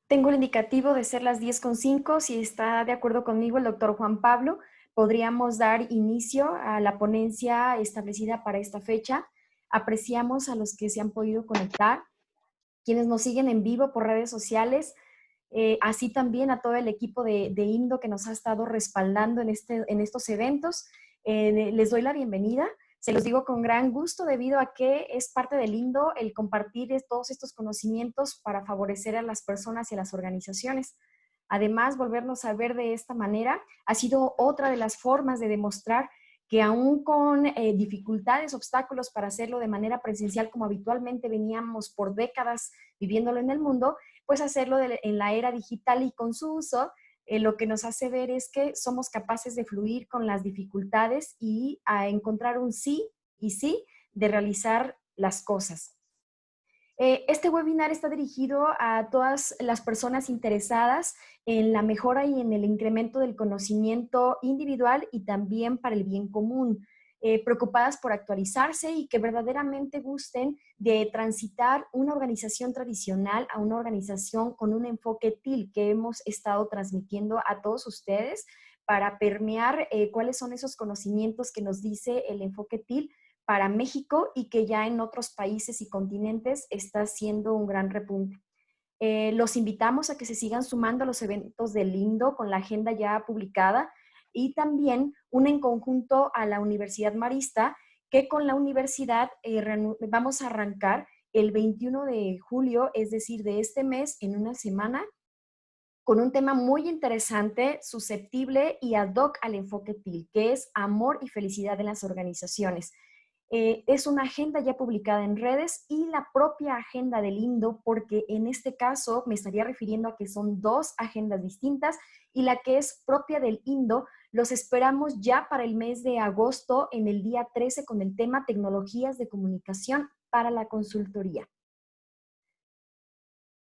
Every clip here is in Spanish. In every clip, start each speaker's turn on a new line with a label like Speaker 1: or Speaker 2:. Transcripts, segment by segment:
Speaker 1: Tengo el indicativo de ser las 10:05. Si está de acuerdo conmigo el doctor Juan Pablo, podríamos dar inicio a la ponencia establecida para esta fecha. Apreciamos a los que se han podido conectar, quienes nos siguen en vivo por redes sociales, así también a todo el equipo de INDO que nos ha estado respaldando en estos eventos. Les doy la bienvenida. Se los digo con gran gusto debido a que es parte del INDO el compartir todos estos conocimientos para favorecer a las personas y a las organizaciones. Además, volvernos a ver de esta manera ha sido otra de las formas de demostrar que aún con dificultades, obstáculos para hacerlo de manera presencial como habitualmente veníamos por décadas viviéndolo en el mundo, pues hacerlo en la era digital y con su uso, lo que nos hace ver es que somos capaces de fluir con las dificultades y a encontrar un sí y sí de realizar las cosas. Este webinar está dirigido a todas las personas interesadas en la mejora y en el incremento del conocimiento individual y también para el bien común, preocupadas por actualizarse y que verdaderamente gusten de transitar una organización tradicional a una organización con un enfoque TIL que hemos estado transmitiendo a todos ustedes para permear cuáles son esos conocimientos que nos dice el enfoque TIL para México y que ya en otros países y continentes está haciendo un gran repunte. Los invitamos a que se sigan sumando a los eventos del INDO con la agenda ya publicada y también una en conjunto a la Universidad Marista, que con la universidad vamos a arrancar el 21 de julio, es decir, de este mes, en una semana, con un tema muy interesante, susceptible y ad hoc al enfoque TIL, que es amor y felicidad en las organizaciones. Es una agenda ya publicada en redes y la propia agenda del INDO, porque en este caso me estaría refiriendo a que son dos agendas distintas y la que es propia del INDO los esperamos ya para el mes de agosto en el día 13 con el tema tecnologías de comunicación para la consultoría.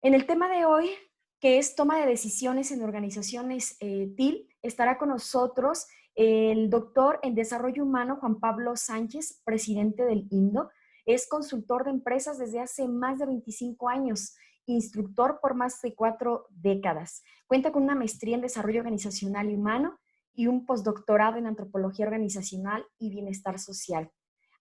Speaker 1: En el tema de hoy, que es toma de decisiones en organizaciones TIL, estará con nosotros el doctor en desarrollo humano Juan Pablo Sánchez, presidente del INDO. Es consultor de empresas desde hace más de 25 años, instructor por más de 4 décadas. Cuenta con una maestría en desarrollo organizacional y humano y un postdoctorado en antropología organizacional y bienestar social.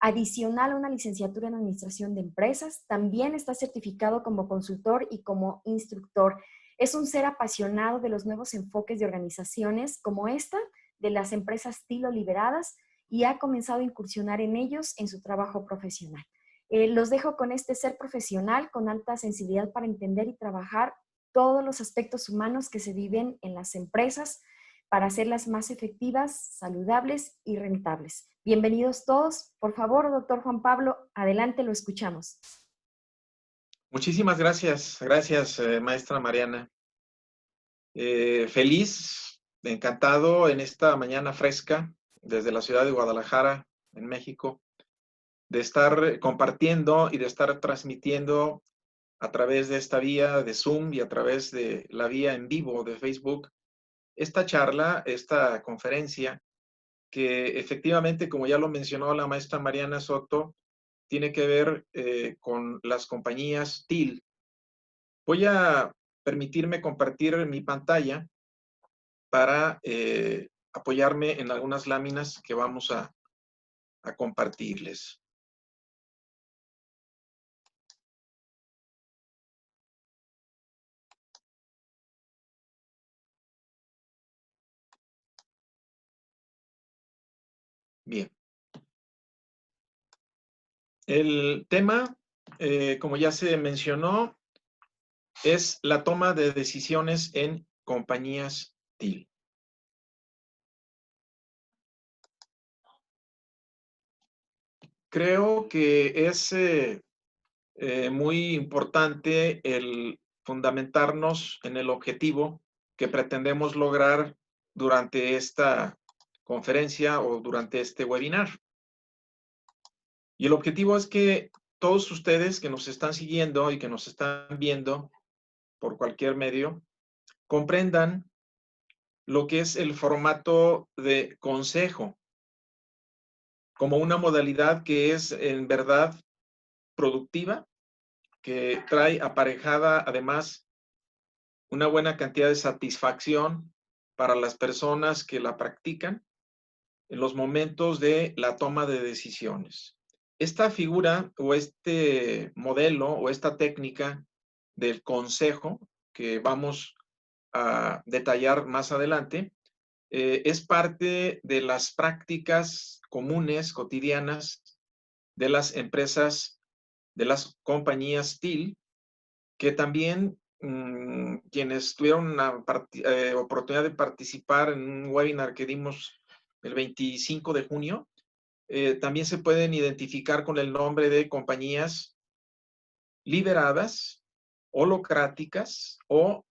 Speaker 1: Adicional a una licenciatura en Administración de Empresas, también está certificado como consultor y como instructor. Es un ser apasionado de los nuevos enfoques de organizaciones como esta, de las empresas estilo liberadas, y ha comenzado a incursionar en ellos en su trabajo profesional. Los dejo con este ser profesional con alta sensibilidad para entender y trabajar todos los aspectos humanos que se viven en las empresas, para hacerlas más efectivas, saludables y rentables. Bienvenidos todos. Por favor, doctor Juan Pablo, adelante, lo escuchamos.
Speaker 2: Muchísimas gracias. Gracias, maestra Mariana. Feliz, encantado en esta mañana fresca desde la ciudad de Guadalajara, en México, de estar compartiendo y de estar transmitiendo a través de esta vía de Zoom y a través de la vía en vivo de Facebook esta charla, esta conferencia, que efectivamente, como ya lo mencionó la maestra Mariana Soto, tiene que ver con las compañías TIL. Voy a permitirme compartir mi pantalla para apoyarme en algunas láminas que vamos a compartirles. Bien. El tema, como ya se mencionó, es la toma de decisiones en compañías TIL. Creo que es muy importante el fundamentarnos en el objetivo que pretendemos lograr durante esta conferencia o durante este webinar. Y el objetivo es que todos ustedes que nos están siguiendo y que nos están viendo por cualquier medio, comprendan lo que es el formato de consejo como una modalidad que es en verdad productiva, que trae aparejada además una buena cantidad de satisfacción para las personas que la practican en los momentos de la toma de decisiones. Esta figura o este modelo o esta técnica del consejo que vamos a detallar más adelante, es parte de las prácticas comunes, cotidianas de las empresas, de las compañías TIL, que también quienes tuvieron la oportunidad de participar en un webinar que dimos el 25 de junio, también se pueden identificar con el nombre de compañías lideradas, holocráticas o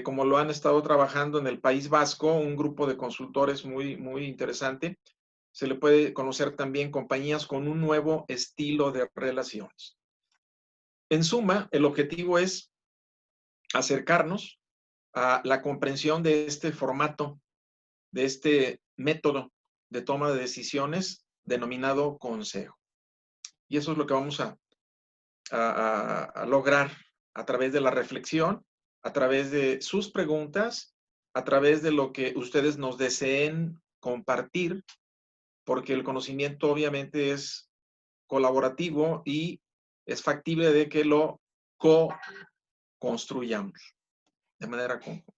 Speaker 2: como lo han estado trabajando en el País Vasco, un grupo de consultores muy interesante. Se le puede conocer también compañías con un nuevo estilo de relaciones. En suma, el objetivo es acercarnos a la comprensión de este formato, de este método de toma de decisiones denominado consejo. Y eso es lo que vamos a lograr a través de la reflexión, a través de sus preguntas, a través de lo que ustedes nos deseen compartir, porque el conocimiento obviamente es colaborativo y es factible de que lo co-construyamos de manera conjunta.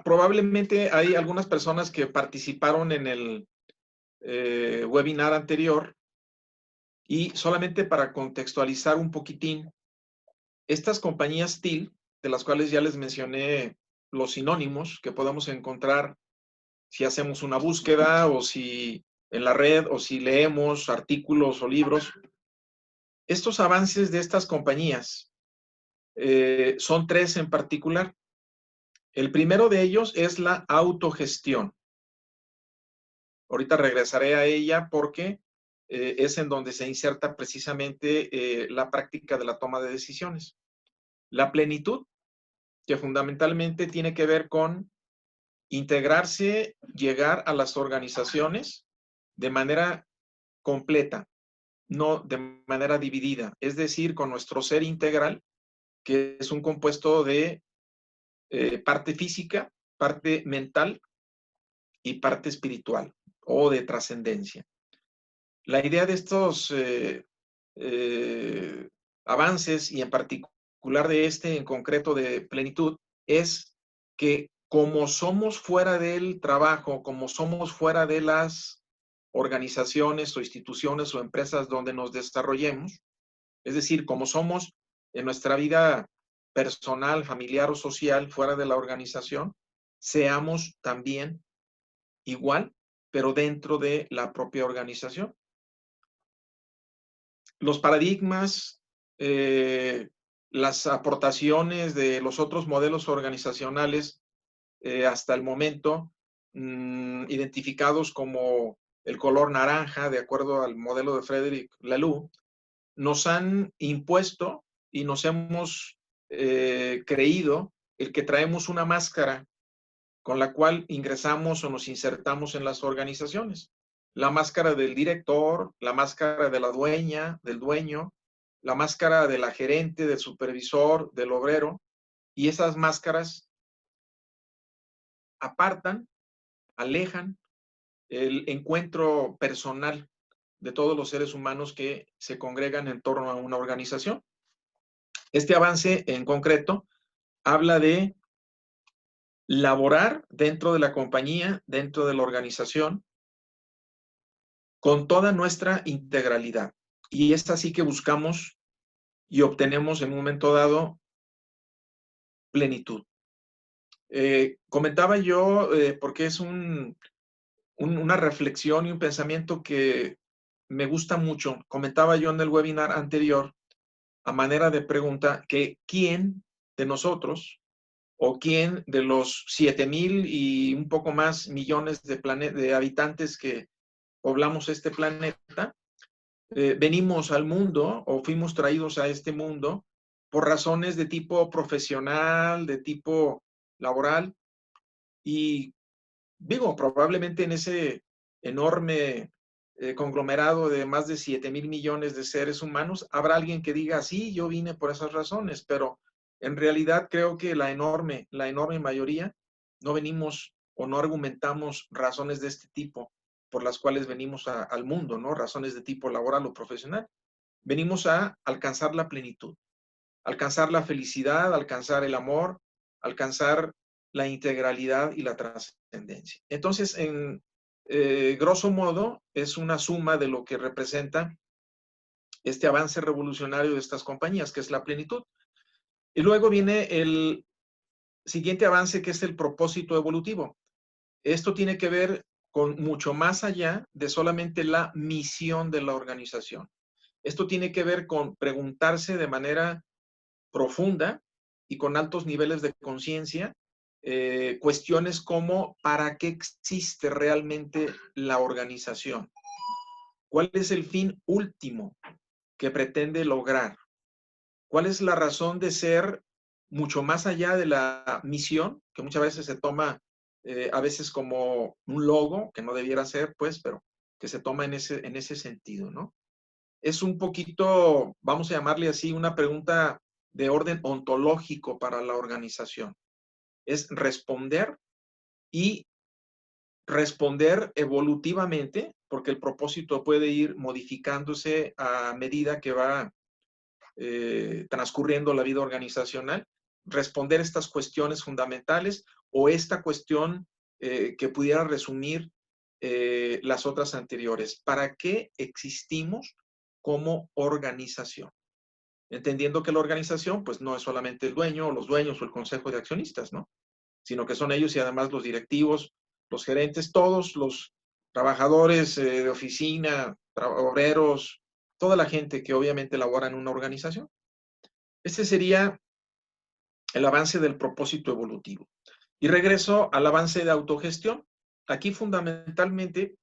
Speaker 2: Probablemente hay algunas personas que participaron en el webinar anterior y solamente para contextualizar un poquitín, estas compañías TIL, de las cuales ya les mencioné los sinónimos que podemos encontrar si hacemos una búsqueda o si en la red o si leemos artículos o libros, estos avances de estas compañías son tres en particular. El primero de ellos es la autogestión. Ahorita regresaré a ella porque es en donde se inserta precisamente la práctica de la toma de decisiones. La plenitud, que fundamentalmente tiene que ver con integrarse, llegar a las organizaciones de manera completa, no de manera dividida, es decir, con nuestro ser integral, que es un compuesto de parte física, parte mental y parte espiritual o de trascendencia. La idea de estos avances y en particular de este en concreto de plenitud es que como somos fuera del trabajo, como somos fuera de las organizaciones o instituciones o empresas donde nos desarrollemos, es decir, como somos en nuestra vida personal, familiar o social fuera de la organización, seamos también igual, pero dentro de la propia organización. Los paradigmas, las aportaciones de los otros modelos organizacionales hasta el momento, identificados como el color naranja, de acuerdo al modelo de Frederic Laloux, nos han impuesto y nos hemos creído el que traemos una máscara con la cual ingresamos o nos insertamos en las organizaciones. La máscara del director, la máscara de la dueña, del dueño, la máscara de la gerente, del supervisor, del obrero, y esas máscaras apartan, alejan el encuentro personal de todos los seres humanos que se congregan en torno a una organización. Este avance en concreto habla de laborar dentro de la compañía, dentro de la organización, con toda nuestra integralidad. Y es así que buscamos y obtenemos en un momento dado plenitud. Comentaba yo, porque es una reflexión y un pensamiento que me gusta mucho. Comentaba yo en el webinar anterior, a manera de pregunta, que quién de nosotros o quién de los 7,000 y un poco más millones de habitantes que poblamos este planeta, venimos al mundo o fuimos traídos a este mundo por razones de tipo profesional, de tipo laboral, y digo, probablemente en ese enorme conglomerado de más de 7,000 millones de seres humanos, habrá alguien que diga, sí, yo vine por esas razones, pero en realidad creo que la enorme mayoría no venimos o no argumentamos razones de este tipo por las cuales venimos al mundo, ¿no? Razones de tipo laboral o profesional. Venimos a alcanzar la plenitud, alcanzar la felicidad, alcanzar el amor, alcanzar la integralidad y la trascendencia. Entonces, en grosso modo, es una suma de lo que representa este avance revolucionario de estas compañías, que es la plenitud. Y luego viene el siguiente avance, que es el propósito evolutivo. Esto tiene que ver con mucho más allá de solamente la misión de la organización. Esto tiene que ver con preguntarse de manera profunda y con altos niveles de conciencia cuestiones como ¿para qué existe realmente la organización? ¿Cuál es el fin último que pretende lograr? ¿Cuál es la razón de ser mucho más allá de la misión, que muchas veces se toma a veces como un logo, que no debiera ser, pues, pero que se toma en ese sentido, ¿no? Es un poquito, vamos a llamarle así, una pregunta de orden ontológico para la organización. Es responder y responder evolutivamente, porque el propósito puede ir modificándose a medida que va transcurriendo la vida organizacional, responder estas cuestiones fundamentales o esta cuestión que pudiera resumir las otras anteriores. ¿Para qué existimos como organización? Entendiendo que la organización, pues no es solamente el dueño o los dueños o el consejo de accionistas, ¿no? Sino que son ellos y además los directivos, los gerentes, todos los trabajadores de oficina, obreros, toda la gente que obviamente labora en una organización. Este sería el avance del propósito evolutivo. Y regreso al avance de autogestión. Aquí fundamentalmente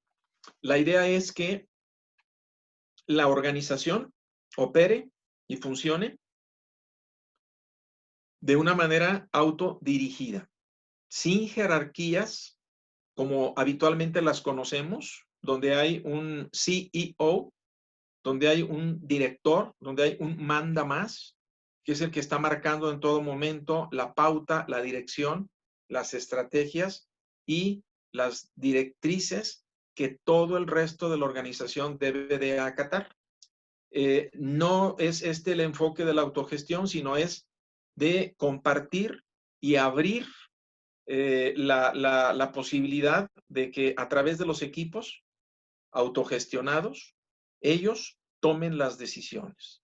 Speaker 2: la idea es que la organización opere y funcione de una manera autodirigida, sin jerarquías como habitualmente las conocemos, donde hay un CEO, donde hay un director, donde hay un manda más, que es el que está marcando en todo momento la pauta, la dirección, las estrategias y las directrices que todo el resto de la organización debe de acatar. No es este el enfoque de la autogestión, sino es de compartir y abrir la posibilidad de que a través de los equipos autogestionados, ellos tomen las decisiones.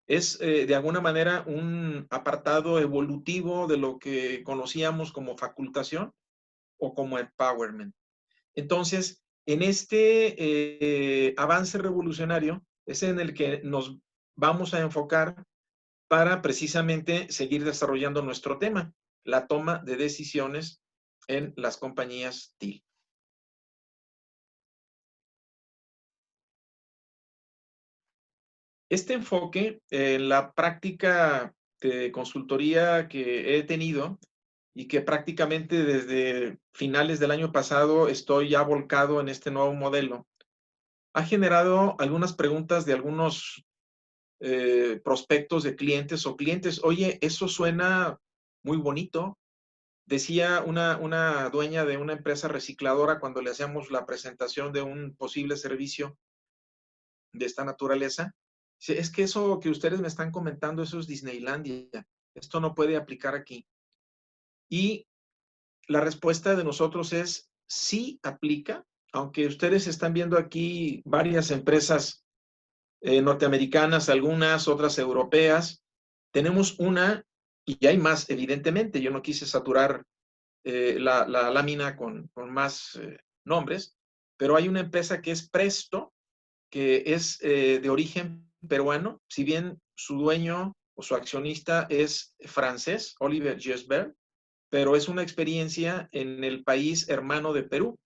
Speaker 2: Es de alguna manera un apartado evolutivo de lo que conocíamos como facultación o como empowerment. Entonces, en este avance revolucionario es en el que nos vamos a enfocar para precisamente seguir desarrollando nuestro tema, la toma de decisiones en las compañías TIC. Este enfoque, la práctica de consultoría que he tenido y que prácticamente desde finales del año pasado estoy ya volcado en este nuevo modelo, ha generado algunas preguntas de algunos prospectos de clientes o clientes. Oye, eso suena muy bonito. Decía una dueña de una empresa recicladora cuando le hacíamos la presentación de un posible servicio de esta naturaleza. Dice, es que eso que ustedes me están comentando, eso es Disneylandia. Esto no puede aplicar aquí. Y la respuesta de nosotros es sí aplica, aunque ustedes están viendo aquí varias empresas norteamericanas, algunas, otras europeas. Tenemos una, y hay más, evidentemente. Yo no quise saturar la lámina con más nombres, pero hay una empresa que es Presto, que es de origen peruano, si bien su dueño o su accionista es francés, Olivier Gisbert, pero es una experiencia en el país hermano de Perú,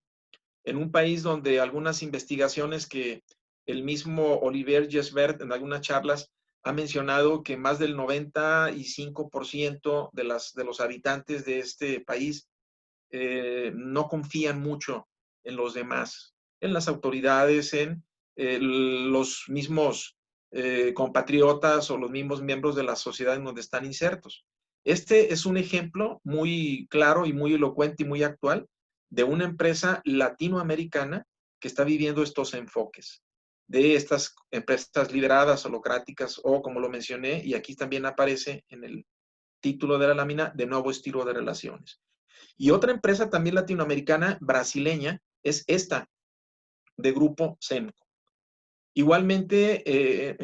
Speaker 2: en un país donde algunas investigaciones que el mismo Olivier Gisbert en algunas charlas ha mencionado que más del 95% de los habitantes de este país no confían mucho en los demás, en las autoridades, en los mismos compatriotas o los mismos miembros de la sociedad en donde están insertos. Este es un ejemplo muy claro y muy elocuente y muy actual de una empresa latinoamericana que está viviendo estos enfoques de estas empresas lideradas, holocráticas o, como lo mencioné, y aquí también aparece en el título de la lámina, de nuevo estilo de relaciones. Y otra empresa también latinoamericana, brasileña, es esta, de Grupo Semco. Igualmente,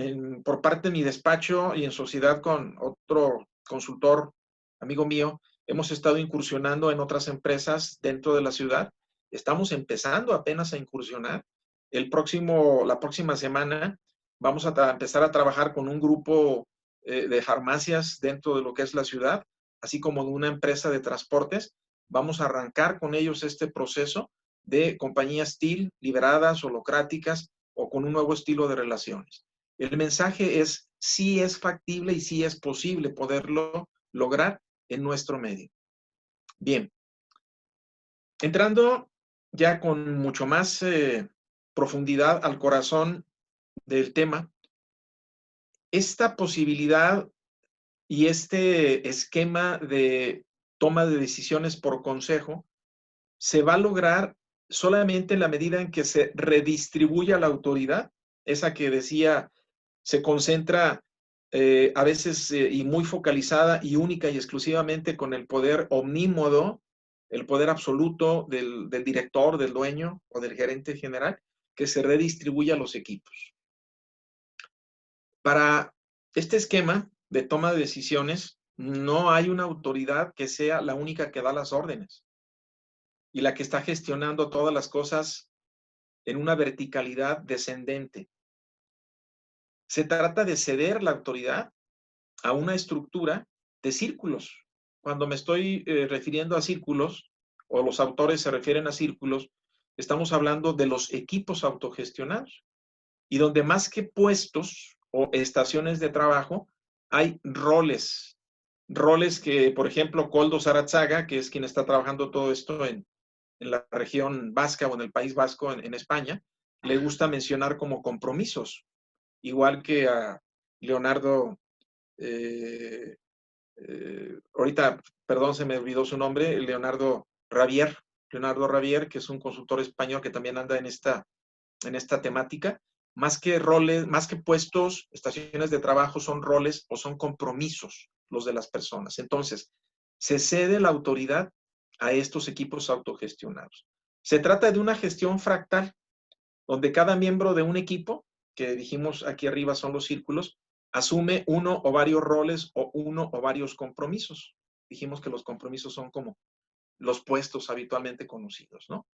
Speaker 2: por parte de mi despacho y en sociedad con otro consultor, amigo mío, hemos estado incursionando en otras empresas dentro de la ciudad. Estamos empezando apenas a incursionar. La próxima semana vamos a empezar a trabajar con un grupo de farmacias dentro de lo que es la ciudad, así como de una empresa de transportes. Vamos a arrancar con ellos este proceso de compañías TIL, liberadas, holocráticas, o con un nuevo estilo de relaciones. El mensaje es, sí es factible y sí es posible poderlo lograr en nuestro medio. Bien, entrando ya con mucho más profundidad al corazón del tema, esta posibilidad y este esquema de toma de decisiones por consejo se va a lograr solamente en la medida en que se redistribuya la autoridad, esa que decía se concentra a veces y muy focalizada y única y exclusivamente con el poder omnímodo, el poder absoluto del director, del dueño o del gerente general, que se redistribuye a los equipos. Para este esquema de toma de decisiones, no hay una autoridad que sea la única que da las órdenes y la que está gestionando todas las cosas en una verticalidad descendente. Se trata de ceder la autoridad a una estructura de círculos. Cuando me estoy refiriendo a círculos, o los autores se refieren a círculos, estamos hablando de los equipos autogestionados. Y donde más que puestos o estaciones de trabajo, hay roles. Roles que, por ejemplo, Koldo Zarazaga, que es quien está trabajando todo esto en la región vasca o en el País Vasco en España, le gusta mencionar como compromisos. Igual que a Leonardo ahorita, perdón, se me olvidó su nombre, Leonardo Ravier, que es un consultor español que también anda en esta temática. Más que roles, más que puestos, estaciones de trabajo son roles o son compromisos los de las personas. Entonces, se cede la autoridad a estos equipos autogestionados. Se trata de una gestión fractal, donde cada miembro de un equipo, que dijimos aquí arriba son los círculos, asume uno o varios roles o uno o varios compromisos. Dijimos que los compromisos son como los puestos habitualmente conocidos, ¿no?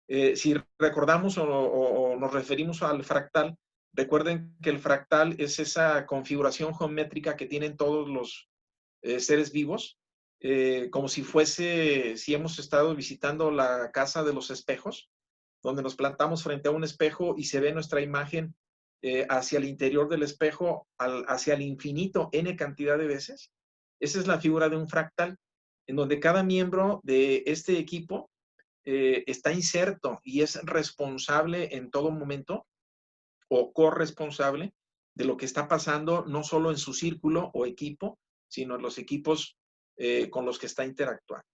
Speaker 2: Si recordamos o nos referimos al fractal, recuerden que el fractal es esa configuración geométrica que tienen todos los seres vivos, como si fuese, si hemos estado visitando la casa de los espejos, donde nos plantamos frente a un espejo y se ve nuestra imagen hacia el interior del espejo, hacia el infinito, n cantidad de veces. Esa es la figura de un fractal, en donde cada miembro de este equipo está inserto y es responsable en todo momento o corresponsable de lo que está pasando no solo en su círculo o equipo, sino en los equipos con los que está interactuando.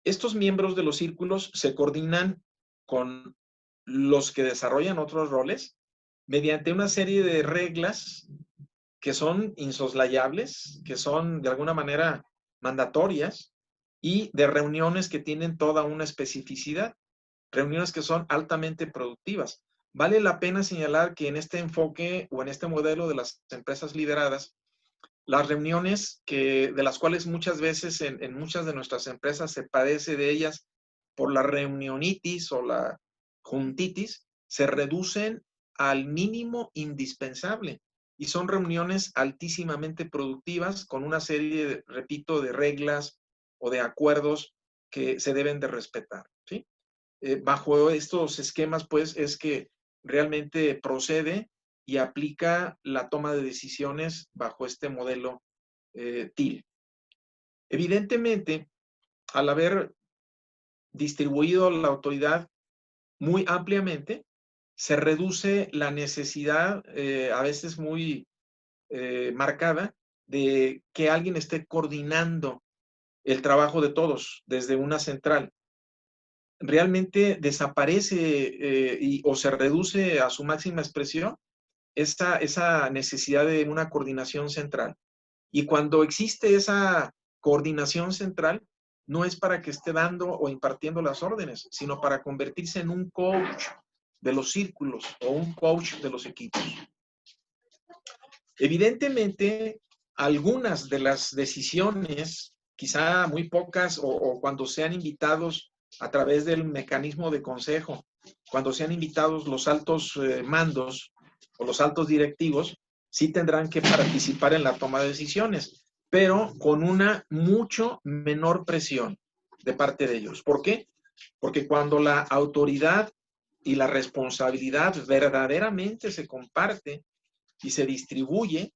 Speaker 2: Estos miembros de los círculos se coordinan con los que desarrollan otros roles mediante una serie de reglas que son insoslayables, que son de alguna manera mandatorias y de reuniones que tienen toda una especificidad, reuniones que son altamente productivas. Vale la pena señalar que en este enfoque o en este modelo de las empresas lideradas, las reuniones de las cuales muchas veces en muchas de nuestras empresas se padece de ellas por la reunionitis o la juntitis, se reducen al mínimo indispensable y son reuniones altísimamente productivas con una serie, repito, de reglas o de acuerdos que se deben de respetar, ¿sí? Bajo estos esquemas, pues, es que realmente procede y aplica la toma de decisiones bajo este modelo TIL. Evidentemente, al haber distribuido la autoridad muy ampliamente, se reduce la necesidad, a veces muy marcada, de que alguien esté coordinando el trabajo de todos desde una central. Realmente desaparece o se reduce a su máxima expresión esa necesidad de una coordinación central. Y cuando existe esa coordinación central, no es para que esté dando o impartiendo las órdenes, sino para convertirse en un coach de los círculos o un coach de los equipos. Evidentemente, algunas de las decisiones, quizá muy pocas, o cuando sean invitados a través del mecanismo de consejo, cuando sean invitados los altos mandos o los altos directivos, sí tendrán que participar en la toma de decisiones, pero con una mucho menor presión de parte de ellos. ¿Por qué? Porque cuando la autoridad y la responsabilidad verdaderamente se comparte y se distribuye,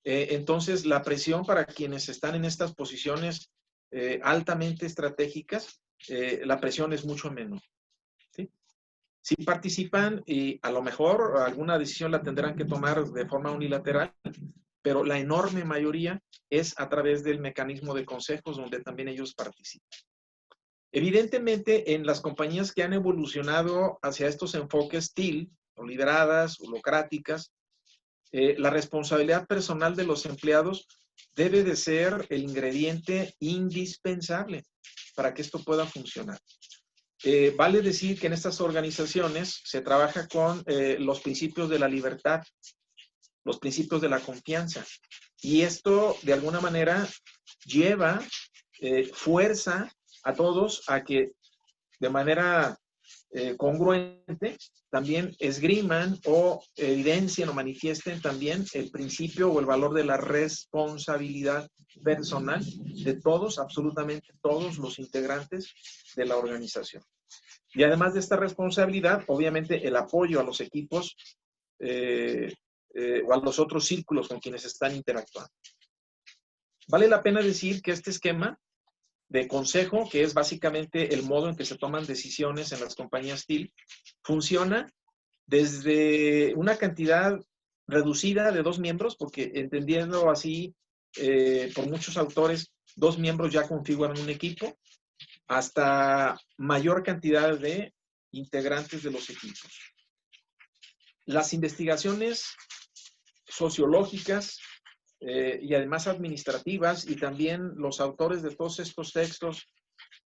Speaker 2: entonces la presión para quienes están en estas posiciones altamente estratégicas, la presión es mucho menor. ¿Sí? Sí participan y a lo mejor alguna decisión la tendrán que tomar de forma unilateral, pero la enorme mayoría es a través del mecanismo de consejos donde también ellos participan. Evidentemente, en las compañías que han evolucionado hacia estos enfoques TIL, o lideradas, holocráticas, la responsabilidad personal de los empleados debe de ser el ingrediente indispensable para que esto pueda funcionar. Vale decir que en estas organizaciones se trabaja con los principios de la libertad, los principios de la confianza. Y esto, de alguna manera, lleva fuerza a todos a que de manera congruente también esgriman o evidencien o manifiesten también el principio o el valor de la responsabilidad personal de todos, absolutamente todos los integrantes de la organización. Y además de esta responsabilidad, obviamente el apoyo a los equipos o a los otros círculos con quienes están interactuando. Vale la pena decir que este esquema de consejo, que es básicamente el modo en que se toman decisiones en las compañías TIL, funciona desde una cantidad reducida de 2 miembros, porque entendiendo así, por muchos autores, 2 miembros ya configuran un equipo, hasta mayor cantidad de integrantes de los equipos. Las investigaciones sociológicas y además administrativas, y también los autores de todos estos textos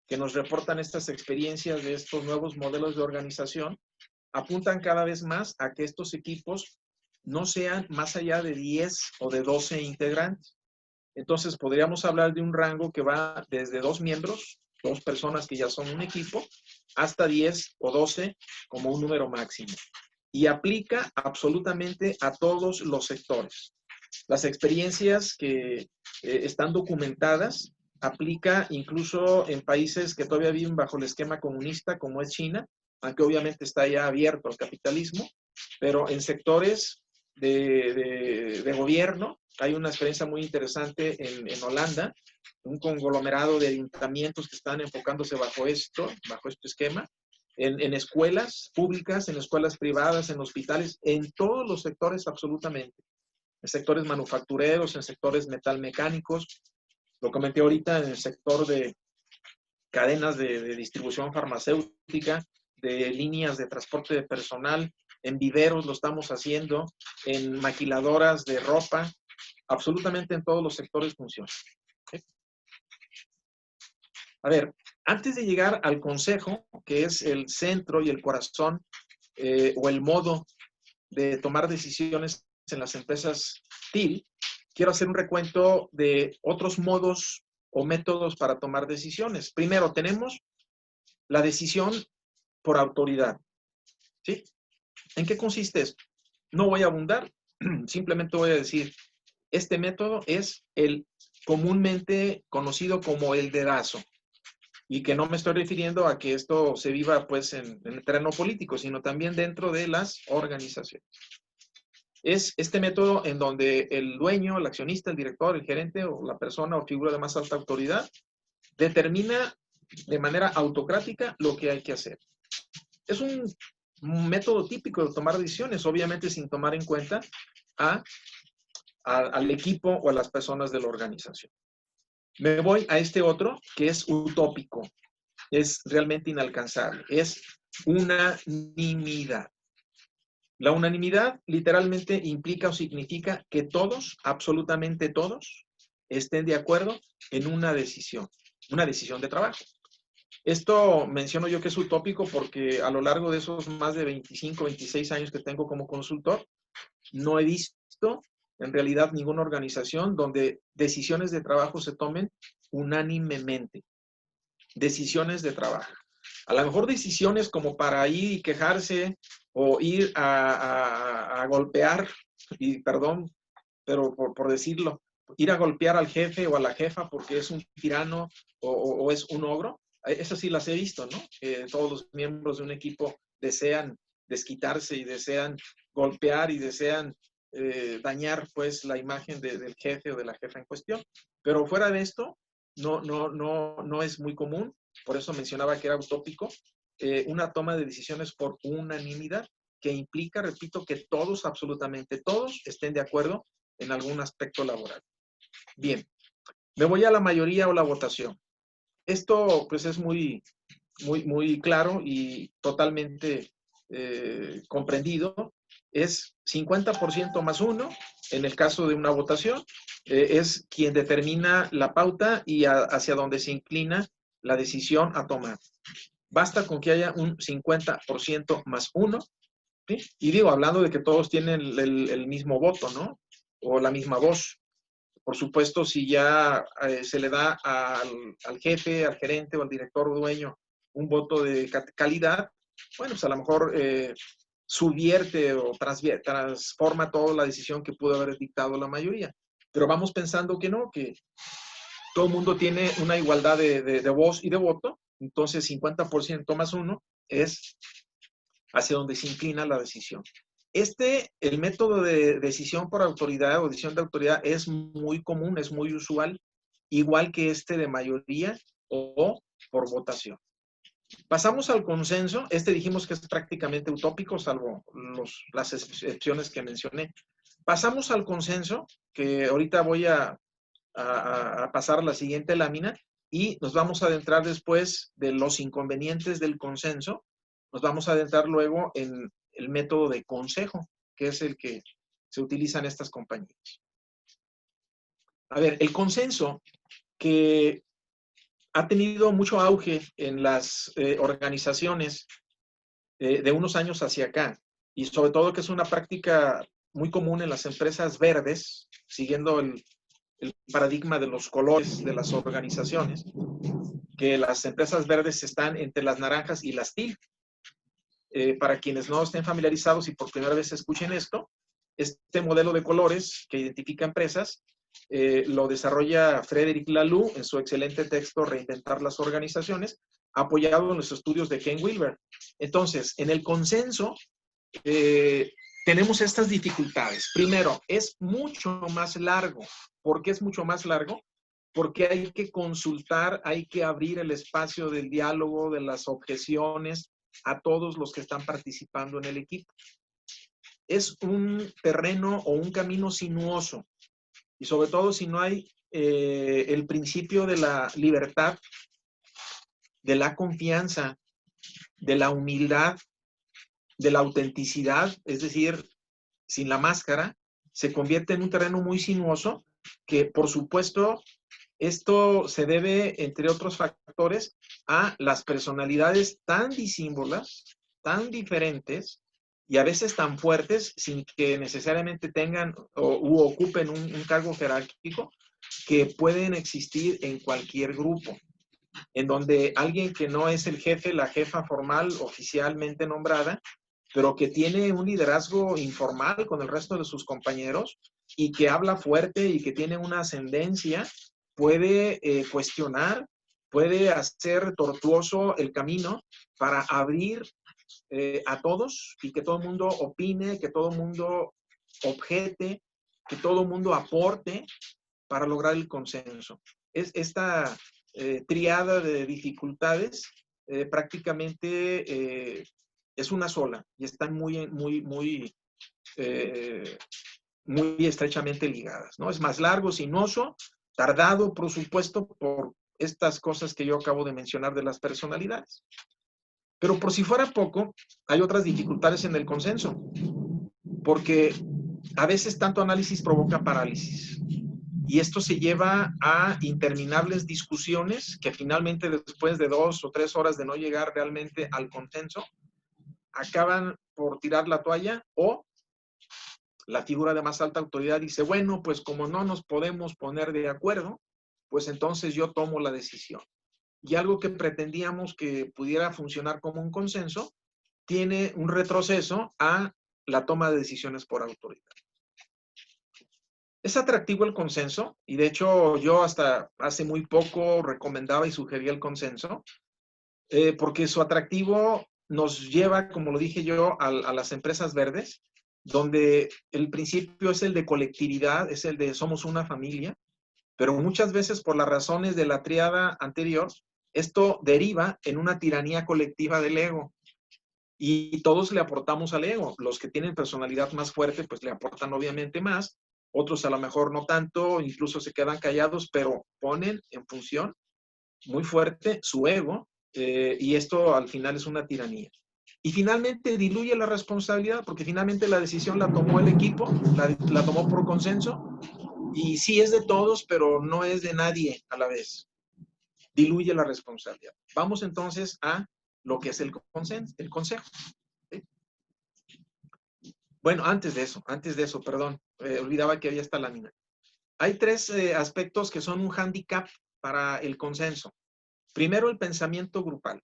Speaker 2: que nos reportan estas experiencias de estos nuevos modelos de organización, apuntan cada vez más a que estos equipos no sean más allá de 10 o de 12 integrantes. Entonces podríamos hablar de un rango que va desde 2 miembros, 2 personas que ya son un equipo, hasta 10 o 12 como un número máximo. Y aplica absolutamente a todos los sectores. Las experiencias que están documentadas aplica incluso en países que todavía viven bajo el esquema comunista, como es China, aunque obviamente está ya abierto al capitalismo, pero en sectores de gobierno hay una experiencia muy interesante en Holanda, un conglomerado de ayuntamientos que están enfocándose bajo este esquema, en escuelas públicas, en escuelas privadas, en hospitales, en todos los sectores absolutamente. En sectores manufactureros, en sectores metalmecánicos, lo comenté ahorita en el sector de cadenas de distribución farmacéutica, de líneas de transporte de personal, en viveros lo estamos haciendo, en maquiladoras de ropa, absolutamente en todos los sectores funciona. ¿Okay? A ver, antes de llegar al consejo, que es el centro y el corazón o el modo de tomar decisiones en las empresas TIL, quiero hacer un recuento de otros modos o métodos para tomar decisiones. Primero, tenemos la decisión por autoridad. ¿Sí? ¿En qué consiste esto? No voy a abundar, simplemente voy a decir, este método es el comúnmente conocido como el dedazo. Y que no me estoy refiriendo a que esto se viva pues en el terreno político, sino también dentro de las organizaciones. Es este método en donde el dueño, el accionista, el director, el gerente o la persona o figura de más alta autoridad determina de manera autocrática lo que hay que hacer. es un método típico de tomar decisiones, obviamente sin tomar en cuenta al equipo o a las personas de la organización. Me voy a este otro que es utópico, es realmente inalcanzable, es unanimidad. La unanimidad literalmente implica o significa que todos, absolutamente todos, estén de acuerdo en una decisión de trabajo. Esto menciono yo que es utópico porque a lo largo de esos más de 25, 26 años que tengo como consultor, no he visto en realidad ninguna organización donde decisiones de trabajo se tomen unánimemente. Decisiones de trabajo. A lo mejor decisiones como para ir y quejarse o ir a golpear, y perdón, pero por decirlo, ir a golpear al jefe o a la jefa porque es un tirano o es un ogro. Esas sí las he visto, ¿no? Todos los miembros de un equipo desean desquitarse y desean golpear y desean dañar pues la imagen del jefe o de la jefa en cuestión. Pero fuera de esto, no es muy común, por eso mencionaba que era utópico, una toma de decisiones por unanimidad, que implica, repito, que todos, absolutamente todos, estén de acuerdo en algún aspecto laboral. Bien, me voy a la mayoría o la votación. Esto pues es muy claro y totalmente comprendido. Es 50% más uno, en el caso de una votación, es quien determina la pauta y hacia dónde se inclina la decisión a tomar. Basta con que haya un 50% más uno, ¿sí? Y digo, hablando de que todos tienen el mismo voto, ¿no? O la misma voz. Por supuesto, si ya se le da al jefe, al gerente o al director o dueño un voto de calidad, bueno, pues a lo mejor subvierte o transforma toda la decisión que pudo haber dictado la mayoría. Pero vamos pensando que no, que todo el mundo tiene una igualdad de voz y de voto, entonces 50% más uno es hacia donde se inclina la decisión. El método de decisión por autoridad o decisión de autoridad es muy común, es muy usual, igual que este de mayoría o por votación. Pasamos al consenso. Dijimos que es prácticamente utópico, salvo las excepciones que mencioné. Pasamos al consenso, que ahorita voy a pasar a la siguiente lámina y nos vamos a adentrar después de los inconvenientes del consenso. Nos vamos a adentrar luego en el método de consejo, que es el que se utiliza en estas compañías. A ver, el consenso, que ha tenido mucho auge en las organizaciones de unos años hacia acá, y sobre todo que es una práctica muy común en las empresas verdes, siguiendo el paradigma de los colores de las organizaciones, que las empresas verdes están entre las naranjas y las teal. Para quienes no estén familiarizados y por primera vez escuchen esto, este modelo de colores que identifica empresas lo desarrolla Frederic Laloux en su excelente texto Reinventar las organizaciones, apoyado en los estudios de Ken Wilber. Entonces, en el consenso tenemos estas dificultades. Primero, es mucho más largo. ¿Por qué es mucho más largo? Porque hay que consultar, hay que abrir el espacio del diálogo, de las objeciones a todos los que están participando en el equipo. Es un terreno o un camino sinuoso, y sobre todo si no hay el principio de la libertad, de la confianza, de la humildad, de la autenticidad, es decir, sin la máscara, se convierte en un terreno muy sinuoso que, por supuesto, esto se debe, entre otros factores, a las personalidades tan disímbolas, tan diferentes y a veces tan fuertes, sin que necesariamente tengan u ocupen un cargo jerárquico, que pueden existir en cualquier grupo, en donde alguien que no es el jefe, la jefa formal, oficialmente nombrada, pero que tiene un liderazgo informal con el resto de sus compañeros y que habla fuerte y que tiene una ascendencia, puede cuestionar, puede hacer tortuoso el camino para abrir a todos y que todo el mundo opine, que todo el mundo objete, que todo el mundo aporte para lograr el consenso. Es esta triada de dificultades prácticamente es una sola y están eh, muy estrechamente ligadas, ¿no? Es más largo, sinuoso, tardado, por supuesto, por estas cosas que yo acabo de mencionar de las personalidades. Pero por si fuera poco, hay otras dificultades en el consenso, porque a veces tanto análisis provoca parálisis. Y esto se lleva a interminables discusiones que finalmente, después de 2 o 3 horas de no llegar realmente al consenso, acaban por tirar la toalla, o la figura de más alta autoridad dice, bueno, pues como no nos podemos poner de acuerdo, pues entonces yo tomo la decisión. Y algo que pretendíamos que pudiera funcionar como un consenso, tiene un retroceso a la toma de decisiones por autoridad. Es atractivo el consenso, y de hecho yo hasta hace muy poco recomendaba y sugería el consenso, porque su atractivo nos lleva, como lo dije yo, a las empresas verdes, donde el principio es el de colectividad, es el de somos una familia, pero muchas veces por las razones de la tríada anterior, esto deriva en una tiranía colectiva del ego. Y todos le aportamos al ego. Los que tienen personalidad más fuerte, pues le aportan obviamente más. Otros a lo mejor no tanto, incluso se quedan callados, pero ponen en función muy fuerte su ego, y esto al final es una tiranía. Y finalmente diluye la responsabilidad, porque finalmente la decisión la tomó el equipo, la tomó por consenso, y sí es de todos, pero no es de nadie a la vez. Diluye la responsabilidad. Vamos entonces a lo que es el consejo. ¿Sí? Bueno, antes de eso, perdón, olvidaba que había esta lámina. Hay 3 aspectos que son un hándicap para el consenso. Primero, el pensamiento grupal.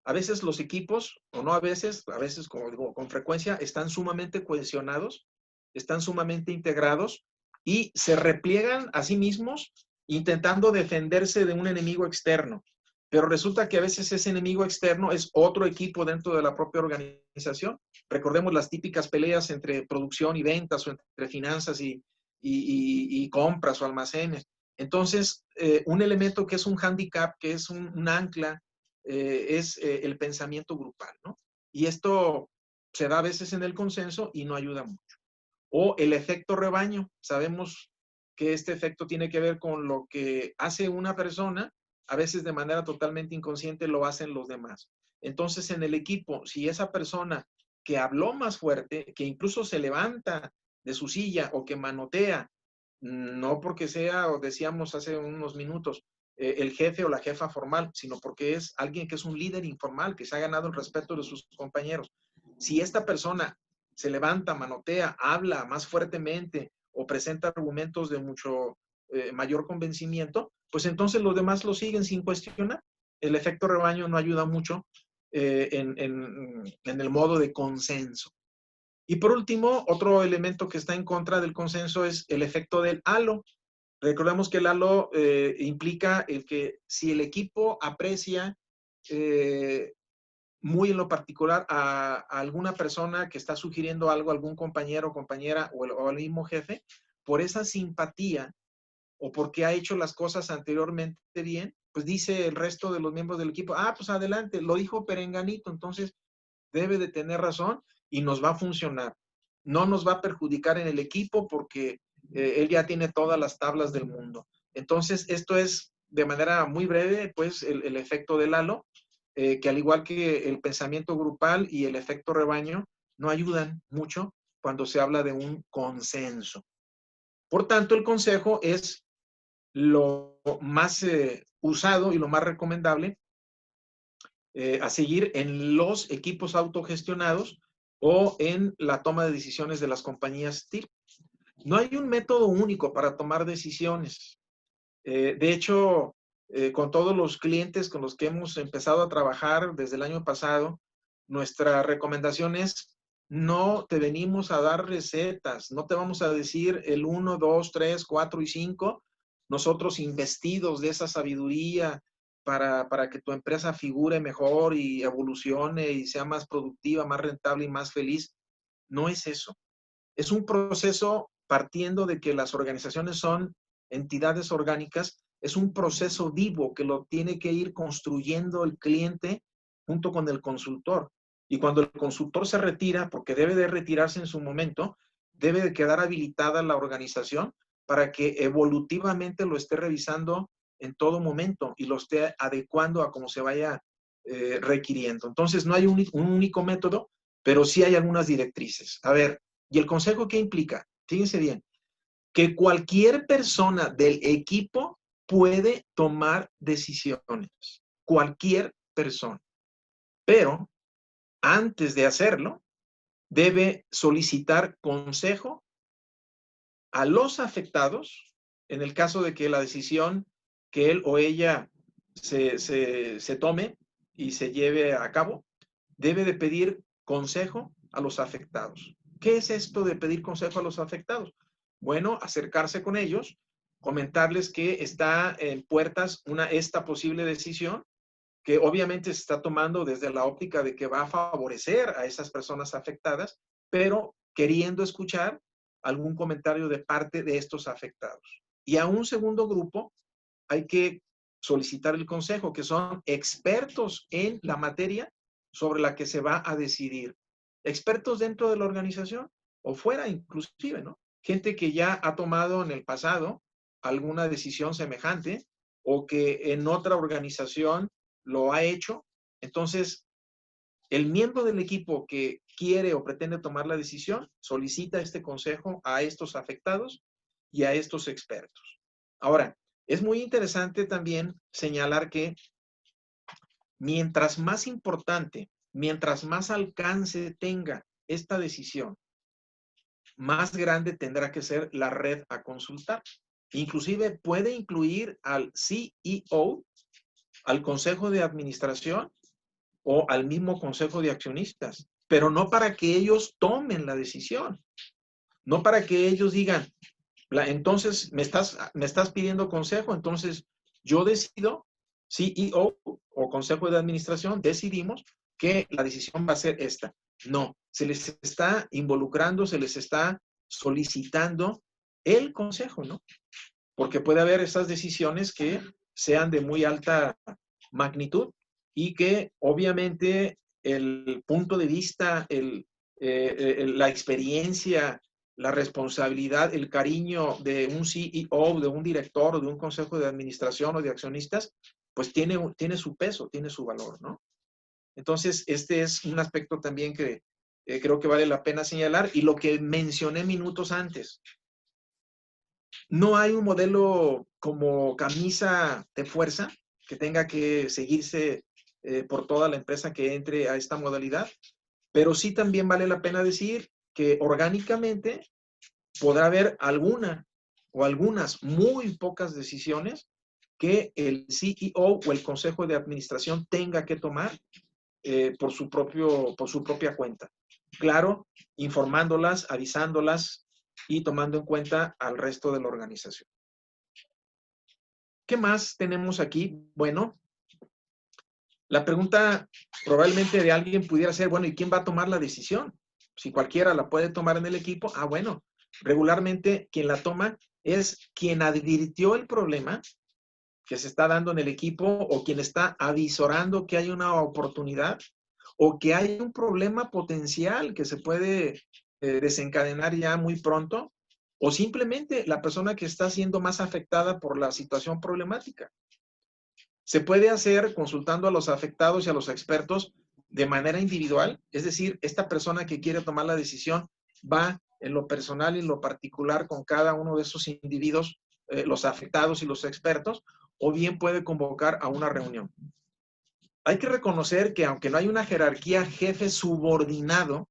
Speaker 2: A veces los equipos, o no a veces, como digo, con frecuencia, están sumamente cohesionados, están sumamente integrados y se repliegan a sí mismos intentando defenderse de un enemigo externo. Pero resulta que a veces ese enemigo externo es otro equipo dentro de la propia organización. Recordemos las típicas peleas entre producción y ventas, o entre finanzas y compras o almacenes. Entonces, un elemento que es un hándicap, que es un ancla, es el pensamiento grupal, ¿no? Y esto se da a veces en el consenso y no ayuda mucho. O el efecto rebaño. Sabemos que este efecto tiene que ver con lo que hace una persona, a veces de manera totalmente inconsciente lo hacen los demás. Entonces, en el equipo, si esa persona que habló más fuerte, que incluso se levanta de su silla o que manotea, no porque sea, o decíamos hace unos minutos, el jefe o la jefa formal, sino porque es alguien que es un líder informal, que se ha ganado el respeto de sus compañeros. Si esta persona se levanta, manotea, habla más fuertemente o presenta argumentos de mucho mayor convencimiento, pues entonces los demás lo siguen sin cuestionar. El efecto rebaño no ayuda mucho en el modo de consenso. Y por último, otro elemento que está en contra del consenso es el efecto del halo. Recordemos que el halo implica el que si el equipo aprecia eh, muy en lo particular a alguna persona que está sugiriendo algo, algún compañero o compañera o el mismo jefe, por esa simpatía o porque ha hecho las cosas anteriormente bien, pues dice el resto de los miembros del equipo, pues adelante, lo dijo Perenganito, entonces debe de tener razón y nos va a funcionar. No nos va a perjudicar en el equipo porque él ya tiene todas las tablas del mundo. Entonces, esto es de manera muy breve, pues, el efecto del halo, que al igual que el pensamiento grupal y el efecto rebaño, no ayudan mucho cuando se habla de un consenso. Por tanto, el consejo es lo más usado y lo más recomendable a seguir en los equipos autogestionados o en la toma de decisiones de las compañías TIR. No hay un método único para tomar decisiones. De hecho, con todos los clientes con los que hemos empezado a trabajar desde el año pasado, nuestra recomendación es no te venimos a dar recetas, no te vamos a decir el 1, 2, 3, 4 y 5, nosotros investidos de esa sabiduría para que tu empresa figure mejor y evolucione y sea más productiva, más rentable y más feliz. No es eso. Es un proceso partiendo de que las organizaciones son entidades orgánicas, es un proceso vivo que lo tiene que ir construyendo el cliente junto con el consultor. Y cuando el consultor se retira, porque debe de retirarse en su momento, debe de quedar habilitada la organización para que evolutivamente lo esté revisando en todo momento y lo esté adecuando a como se vaya requiriendo. Entonces, no hay un único método, pero sí hay algunas directrices. A ver, ¿y el consejo qué implica? Fíjense bien, que cualquier persona del equipo puede tomar decisiones. Cualquier persona. Pero antes de hacerlo, debe solicitar consejo a los afectados en el caso de que la decisión que él o ella se tome y se lleve a cabo, debe de pedir consejo a los afectados. ¿Qué es esto de pedir consejo a los afectados? Bueno, acercarse con ellos, comentarles que está en puertas esta posible decisión que obviamente se está tomando desde la óptica de que va a favorecer a esas personas afectadas, pero queriendo escuchar algún comentario de parte de estos afectados. Y a un segundo grupo hay que solicitar el consejo, que son expertos en la materia sobre la que se va a decidir. Expertos dentro de la organización o fuera inclusive, ¿no? Gente que ya ha tomado en el pasado alguna decisión semejante o que en otra organización lo ha hecho. Entonces, el miembro del equipo que quiere o pretende tomar la decisión solicita este consejo a estos afectados y a estos expertos. Ahora, es muy interesante también señalar que mientras más importante, mientras más alcance tenga esta decisión, más grande tendrá que ser la red a consultar. Inclusive puede incluir al CEO, al consejo de administración o al mismo consejo de accionistas, pero no para que ellos tomen la decisión, no para que ellos digan, entonces me estás pidiendo consejo, entonces yo decido, CEO o consejo de administración, decidimos que la decisión va a ser esta. No, se les está involucrando, se les está solicitando el consejo, ¿no? Porque puede haber esas decisiones que sean de muy alta magnitud y que obviamente el punto de vista, la experiencia, la responsabilidad, el cariño de un CEO, de un director o de un consejo de administración o de accionistas, pues tiene su peso, tiene su valor, ¿no? Entonces, este es un aspecto también que creo que vale la pena señalar y lo que mencioné minutos antes. No hay un modelo como camisa de fuerza que tenga que seguirse por toda la empresa que entre a esta modalidad, pero sí también vale la pena decir que orgánicamente podrá haber alguna o algunas muy pocas decisiones que el CEO o el consejo de administración tenga que tomar por su propia cuenta. Claro, informándolas, avisándolas y tomando en cuenta al resto de la organización. ¿Qué más tenemos aquí? Bueno, la pregunta probablemente de alguien pudiera ser, bueno, ¿y quién va a tomar la decisión? Si cualquiera la puede tomar en el equipo, bueno, regularmente quien la toma es quien advirtió el problema que se está dando en el equipo o quien está avisorando que hay una oportunidad o que hay un problema potencial que se puede desencadenar ya muy pronto, o simplemente la persona que está siendo más afectada por la situación problemática. Se puede hacer consultando a los afectados y a los expertos de manera individual, es decir, esta persona que quiere tomar la decisión va en lo personal y en lo particular con cada uno de esos individuos, los afectados y los expertos, o bien puede convocar a una reunión. Hay que reconocer que aunque no hay una jerarquía jefe subordinado,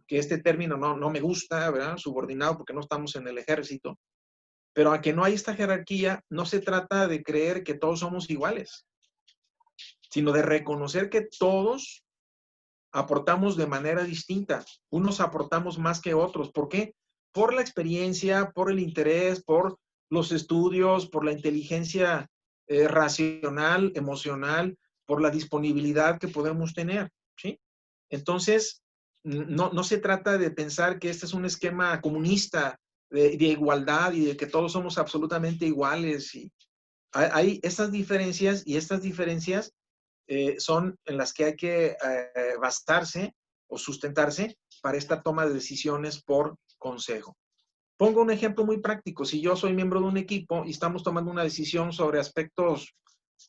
Speaker 2: que este término no me gusta, ¿verdad? Subordinado porque no estamos en el ejército, pero aunque no hay esta jerarquía, no se trata de creer que todos somos iguales, sino de reconocer que todos aportamos de manera distinta. Unos aportamos más que otros. ¿Por qué? Por la experiencia, por el interés, por los estudios, por la inteligencia racional, emocional, por la disponibilidad que podemos tener, ¿sí? Entonces, no se trata de pensar que este es un esquema comunista de igualdad y de que todos somos absolutamente iguales. Y hay estas diferencias y estas diferencias son en las que hay que basarse o sustentarse para esta toma de decisiones por consejo. Pongo un ejemplo muy práctico. Si yo soy miembro de un equipo y estamos tomando una decisión sobre aspectos,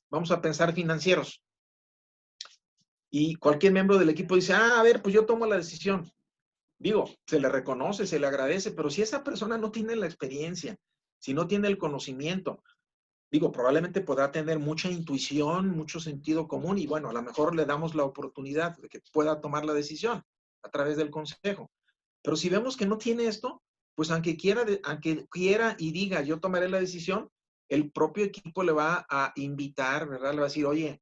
Speaker 2: vamos a pensar, financieros, y cualquier miembro del equipo dice, a ver, pues yo tomo la decisión. Digo, se le reconoce, se le agradece, pero si esa persona no tiene la experiencia, si no tiene el conocimiento, digo, probablemente podrá tener mucha intuición, mucho sentido común y bueno, a lo mejor le damos la oportunidad de que pueda tomar la decisión a través del consejo. Pero si vemos que no tiene esto, pues aunque quiera y diga yo tomaré la decisión, el propio equipo le va a invitar, ¿verdad? Le va a decir, oye,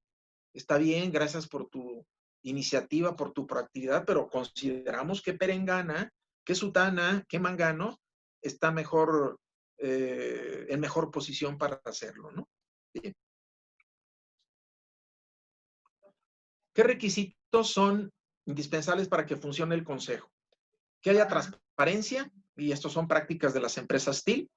Speaker 2: está bien, gracias por tu iniciativa, por tu proactividad, pero consideramos que Perengana, que Sutana, que Mangano está mejor, en mejor posición para hacerlo, ¿no? Bien. ¿Qué requisitos son indispensables para que funcione el consejo? Que haya transparencia, y estos son prácticas de las empresas TIL,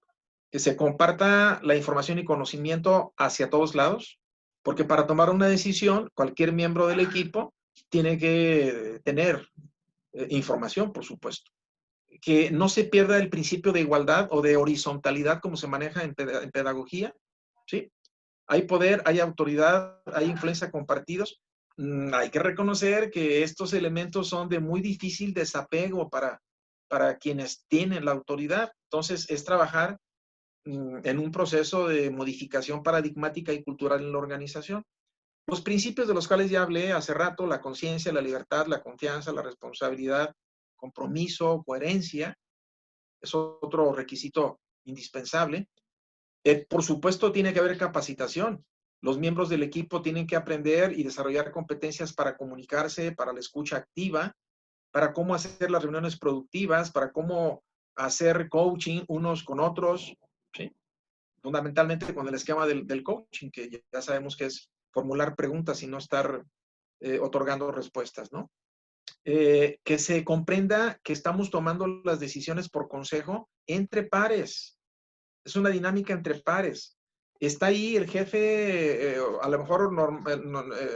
Speaker 2: que se comparta la información y conocimiento hacia todos lados, porque para tomar una decisión, cualquier miembro del equipo tiene que tener información, por supuesto. Que no se pierda el principio de igualdad o de horizontalidad como se maneja en pedagogía, ¿sí? Hay poder, hay autoridad, hay influencia compartidos. Hay que reconocer que estos elementos son de muy difícil desapego para quienes tienen la autoridad. Entonces, es trabajar en un proceso de modificación paradigmática y cultural en la organización. Los principios de los cuales ya hablé hace rato, la conciencia, la libertad, la confianza, la responsabilidad, compromiso, coherencia, es otro requisito indispensable. Por supuesto, tiene que haber capacitación. Los miembros del equipo tienen que aprender y desarrollar competencias para comunicarse, para la escucha activa, para cómo hacer las reuniones productivas, para cómo hacer coaching unos con otros, ¿sí? Fundamentalmente con el esquema del coaching, que ya sabemos que es formular preguntas y no estar otorgando respuestas, ¿no? Que se comprenda que estamos tomando las decisiones por consejo entre pares. Es una dinámica entre pares. Está ahí el jefe, a lo mejor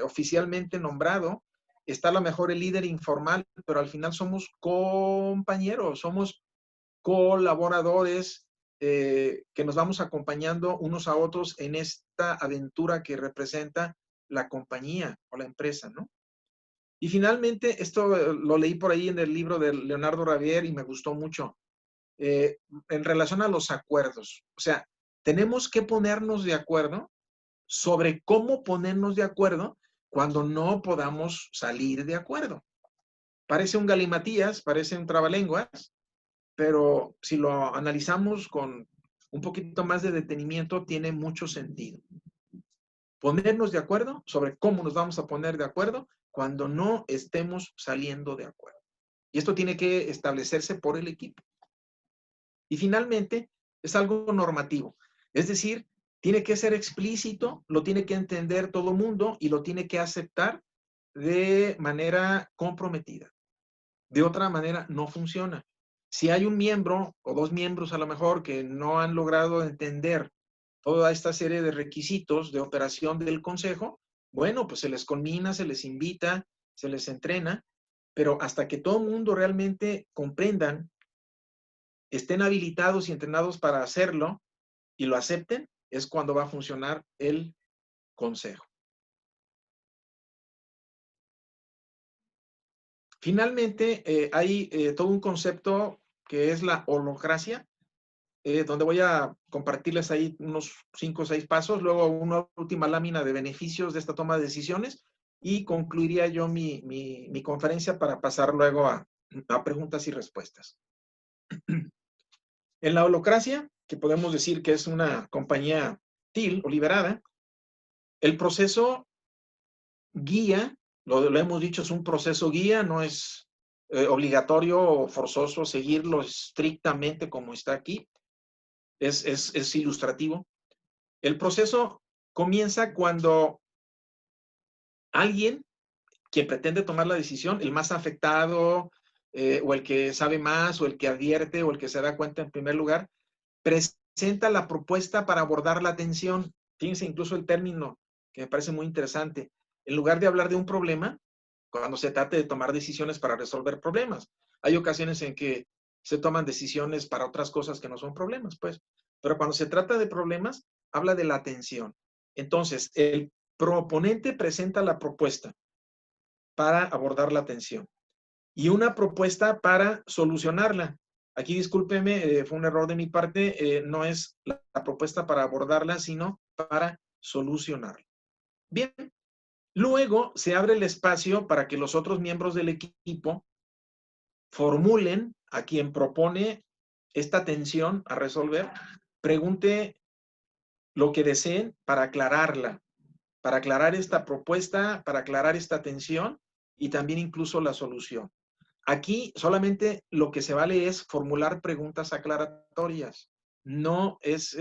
Speaker 2: oficialmente nombrado, está a lo mejor el líder informal, pero al final somos compañeros, somos colaboradores que nos vamos acompañando unos a otros en esta aventura que representa la compañía o la empresa, ¿no? Y finalmente, esto lo leí por ahí en el libro de Leonardo Ravier y me gustó mucho, en relación a los acuerdos. O sea, tenemos que ponernos de acuerdo sobre cómo ponernos de acuerdo cuando no podamos salir de acuerdo. Parece un galimatías, parece un trabalenguas, pero si lo analizamos con un poquito más de detenimiento, tiene mucho sentido. Ponernos de acuerdo sobre cómo nos vamos a poner de acuerdo cuando no estemos saliendo de acuerdo. Y esto tiene que establecerse por el equipo. Y finalmente, es algo normativo. Es decir, tiene que ser explícito, lo tiene que entender todo mundo y lo tiene que aceptar de manera comprometida. De otra manera, no funciona. Si hay un miembro o dos miembros a lo mejor que no han logrado entender toda esta serie de requisitos de operación del consejo, bueno, pues se les conmina, se les invita, se les entrena, pero hasta que todo el mundo realmente comprendan, estén habilitados y entrenados para hacerlo y lo acepten, es cuando va a funcionar el consejo. Finalmente, hay todo un concepto que es la holocracia, donde voy a compartirles ahí unos 5 o 6 pasos, luego una última lámina de beneficios de esta toma de decisiones y concluiría yo mi conferencia para pasar luego a preguntas y respuestas. En la holocracia, que podemos decir que es una compañía TIL o liberada, el proceso guía, lo hemos dicho, es un proceso guía, no es obligatorio o forzoso seguirlo estrictamente como está aquí, es ilustrativo. El proceso comienza cuando alguien que pretende tomar la decisión, el más afectado, o el que sabe más, o el que advierte, o el que se da cuenta en primer lugar, presenta la propuesta para abordar la tensión. Fíjense incluso el término que me parece muy interesante. en lugar de hablar de un problema, cuando se trate de tomar decisiones para resolver problemas. Hay ocasiones en que se toman decisiones para otras cosas que no son problemas, pues. Pero cuando se trata de problemas, habla de la atención. Entonces, el proponente presenta la propuesta para abordar la atención y una propuesta para solucionarla. Aquí discúlpeme, fue un error de mi parte, no es la propuesta para abordarla, sino para solucionarla. Bien, luego se abre el espacio para que los otros miembros del equipo formulen a quien propone esta tensión a resolver, pregunte lo que deseen para aclararla, para aclarar esta propuesta, para aclarar esta tensión y también incluso la solución. Aquí solamente lo que se vale es formular preguntas aclaratorias. No es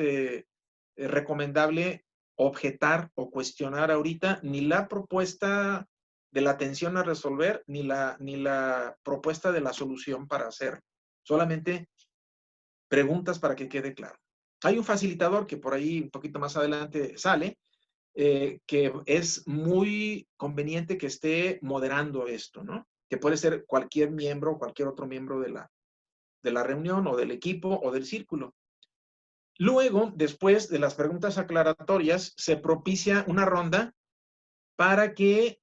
Speaker 2: recomendable objetar o cuestionar ahorita ni la propuesta de la atención a resolver, ni la propuesta de la solución para hacer. Solamente preguntas para que quede claro. Hay un facilitador que por ahí un poquito más adelante sale, que es muy conveniente que esté moderando esto, ¿no? Que puede ser cualquier miembro, cualquier otro miembro de la reunión o del equipo o del círculo. Luego, después de las preguntas aclaratorias, se propicia una ronda para que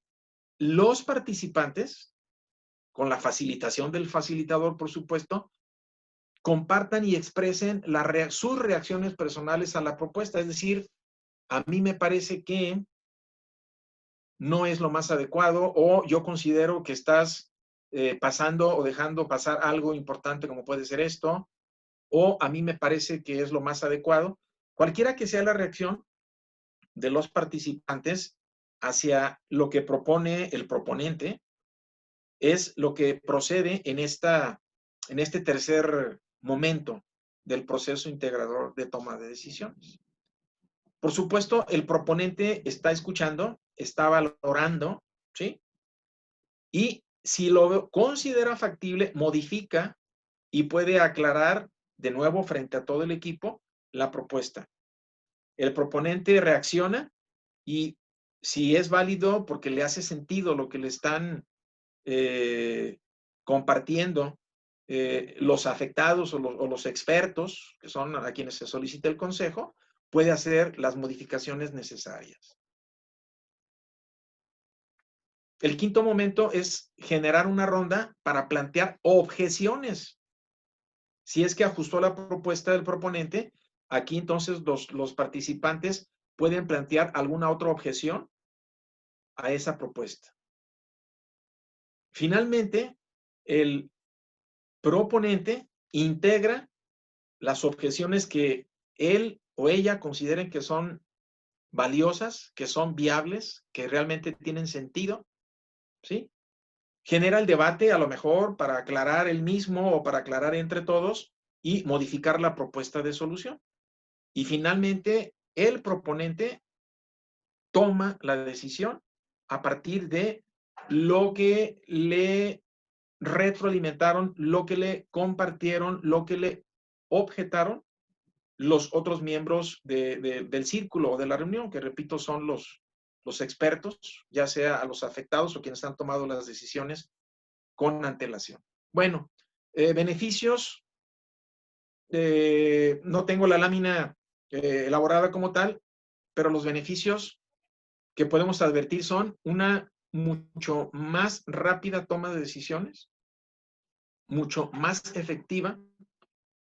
Speaker 2: los participantes, con la facilitación del facilitador, por supuesto, compartan y expresen sus reacciones personales a la propuesta. Es decir, a mí me parece que no es lo más adecuado o yo considero que estás pasando o dejando pasar algo importante como puede ser esto, o a mí me parece que es lo más adecuado. Cualquiera que sea la reacción de los participantes hacia lo que propone el proponente es lo que procede en este tercer momento del proceso integrador de toma de decisiones. Por supuesto, el proponente está escuchando, está valorando, ¿sí? Y si lo considera factible, modifica y puede aclarar de nuevo frente a todo el equipo la propuesta. El proponente reacciona y si es válido porque le hace sentido lo que le están compartiendo los afectados o los expertos, que son a quienes se solicita el consejo, puede hacer las modificaciones necesarias. El quinto momento es generar una ronda para plantear objeciones. Si es que ajustó la propuesta del proponente, aquí entonces los participantes pueden plantear alguna otra objeción a esa propuesta. Finalmente, el proponente integra las objeciones que él o ella consideren que son valiosas, que son viables, que realmente tienen sentido, ¿sí? Genera el debate a lo mejor para aclarar el mismo o para aclarar entre todos y modificar la propuesta de solución. Y finalmente, el proponente toma la decisión a partir de lo que le retroalimentaron, lo que le compartieron, lo que le objetaron los otros miembros del círculo o de la reunión, que repito, son los expertos, ya sea a los afectados o quienes han tomado las decisiones con antelación. Bueno, beneficios, no tengo la lámina elaborada como tal, pero los beneficios que podemos advertir son una mucho más rápida toma de decisiones, mucho más efectiva,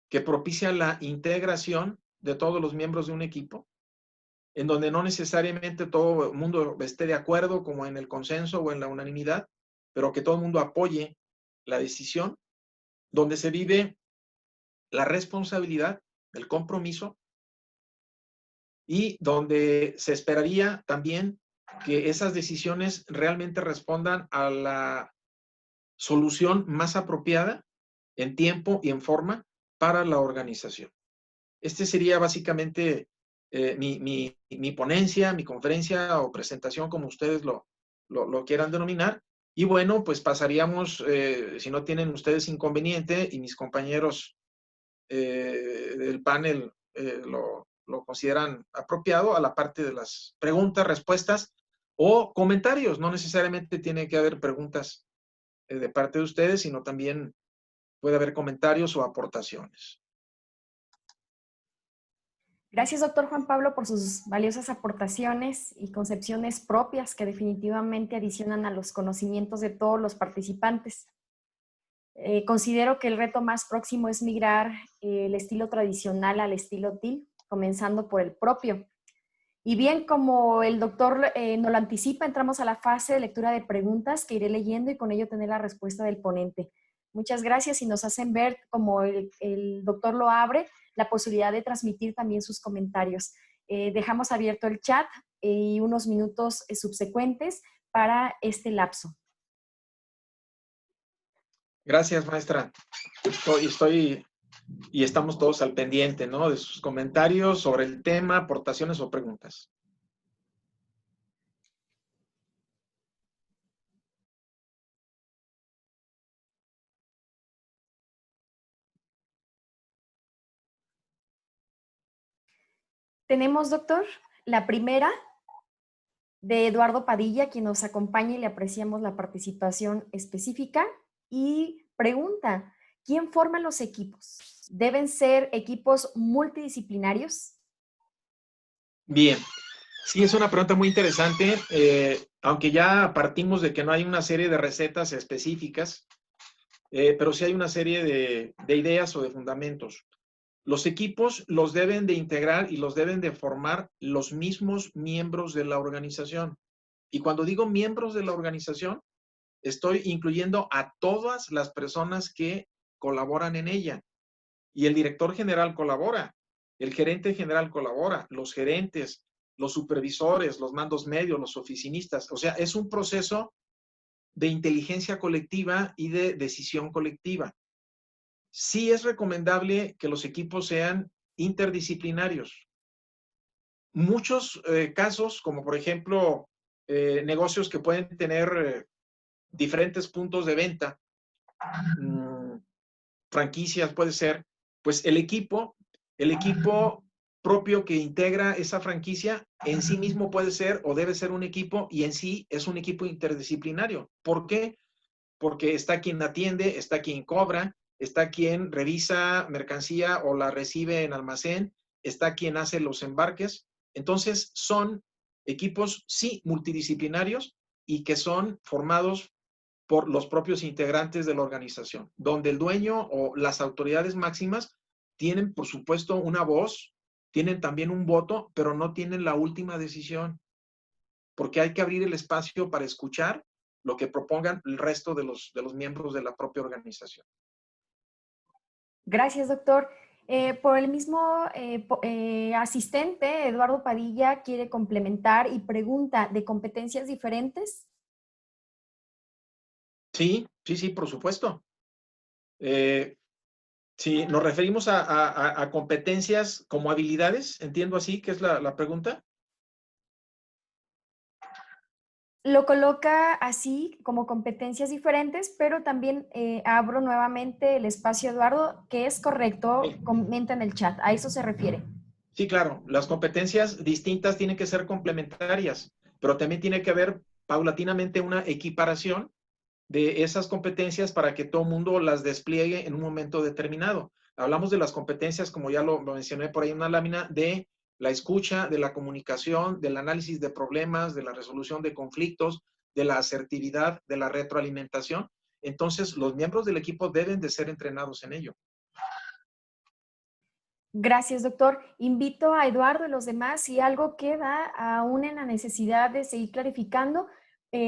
Speaker 2: que propicia la integración de todos los miembros de un equipo, en donde no necesariamente todo el mundo esté de acuerdo, como en el consenso o en la unanimidad, pero que todo el mundo apoye la decisión, donde se vive la responsabilidad, el compromiso, y donde se esperaría también que esas decisiones realmente respondan a la solución más apropiada en tiempo y en forma para la organización. Este sería básicamente mi ponencia, mi conferencia o presentación, como ustedes lo quieran denominar. Y bueno, pues pasaríamos, si no tienen ustedes inconveniente y mis compañeros del panel lo consideran apropiado, a la parte de las preguntas, respuestas o comentarios. No necesariamente tiene que haber preguntas de parte de ustedes, sino también puede haber comentarios o aportaciones.
Speaker 1: Gracias, doctor Juan Pablo, por sus valiosas aportaciones y concepciones propias que definitivamente adicionan a los conocimientos de todos los participantes. Considero que el reto más próximo es migrar el estilo tradicional al estilo TIL, comenzando por el propio. Y bien, como el doctor nos lo anticipa, entramos a la fase de lectura de preguntas que iré leyendo y con ello tener la respuesta del ponente. Muchas gracias y nos hacen ver, como el doctor lo abre, la posibilidad de transmitir también sus comentarios. Dejamos abierto el chat y unos minutos subsecuentes para este lapso.
Speaker 2: Gracias, maestra. Y estamos todos al pendiente, ¿no? De sus comentarios sobre el tema, aportaciones o preguntas.
Speaker 1: Tenemos, doctor, la primera de Eduardo Padilla, quien nos acompaña y le apreciamos la participación específica. Y pregunta, ¿quién forma los equipos? ¿Deben ser equipos multidisciplinarios?
Speaker 2: Bien, sí, es una pregunta muy interesante, aunque ya partimos de que no hay una serie de recetas específicas, pero sí hay una serie de ideas o de fundamentos. Los equipos los deben de integrar y los deben de formar los mismos miembros de la organización. Y cuando digo miembros de la organización, estoy incluyendo a todas las personas que colaboran en ella. Y el director general colabora, el gerente general colabora, los gerentes, los supervisores, los mandos medios, los oficinistas. O sea, es un proceso de inteligencia colectiva y de decisión colectiva. Sí es recomendable que los equipos sean interdisciplinarios. Muchos casos, como por ejemplo negocios que pueden tener diferentes puntos de venta, franquicias puede ser, pues el equipo propio que integra esa franquicia en sí mismo puede ser o debe ser un equipo y en sí es un equipo interdisciplinario. ¿Por qué? Porque está quien atiende, está quien cobra, está quien revisa mercancía o la recibe en almacén, está quien hace los embarques. Entonces son equipos, sí, multidisciplinarios y que son formados por los propios integrantes de la organización, donde el dueño o las autoridades máximas tienen, por supuesto, una voz, tienen también un voto, pero no tienen la última decisión, porque hay que abrir el espacio para escuchar lo que propongan el resto de los miembros de la propia organización.
Speaker 1: Gracias, doctor. Por el mismo asistente, Eduardo Padilla, quiere complementar y pregunta, ¿de competencias diferentes?
Speaker 2: Sí, sí, sí, por supuesto. Si nos referimos a competencias como habilidades, entiendo así que es la pregunta.
Speaker 1: Lo coloca así como competencias diferentes, pero también abro nuevamente el espacio, Eduardo, que es correcto,
Speaker 2: Sí.
Speaker 1: comenta en el chat, a eso se refiere.
Speaker 2: Sí, claro, las competencias distintas tienen que ser complementarias, pero también tiene que haber paulatinamente una equiparación de esas competencias para que todo el mundo las despliegue en un momento determinado. Hablamos de las competencias, como ya lo mencioné por ahí en una lámina, de la escucha, de la comunicación, del análisis de problemas, de la resolución de conflictos, de la asertividad, de la retroalimentación. Entonces, los miembros del equipo deben de ser entrenados en ello.
Speaker 1: Gracias, doctor. Invito a Eduardo y los demás, si algo queda aún en la necesidad de seguir clarificando,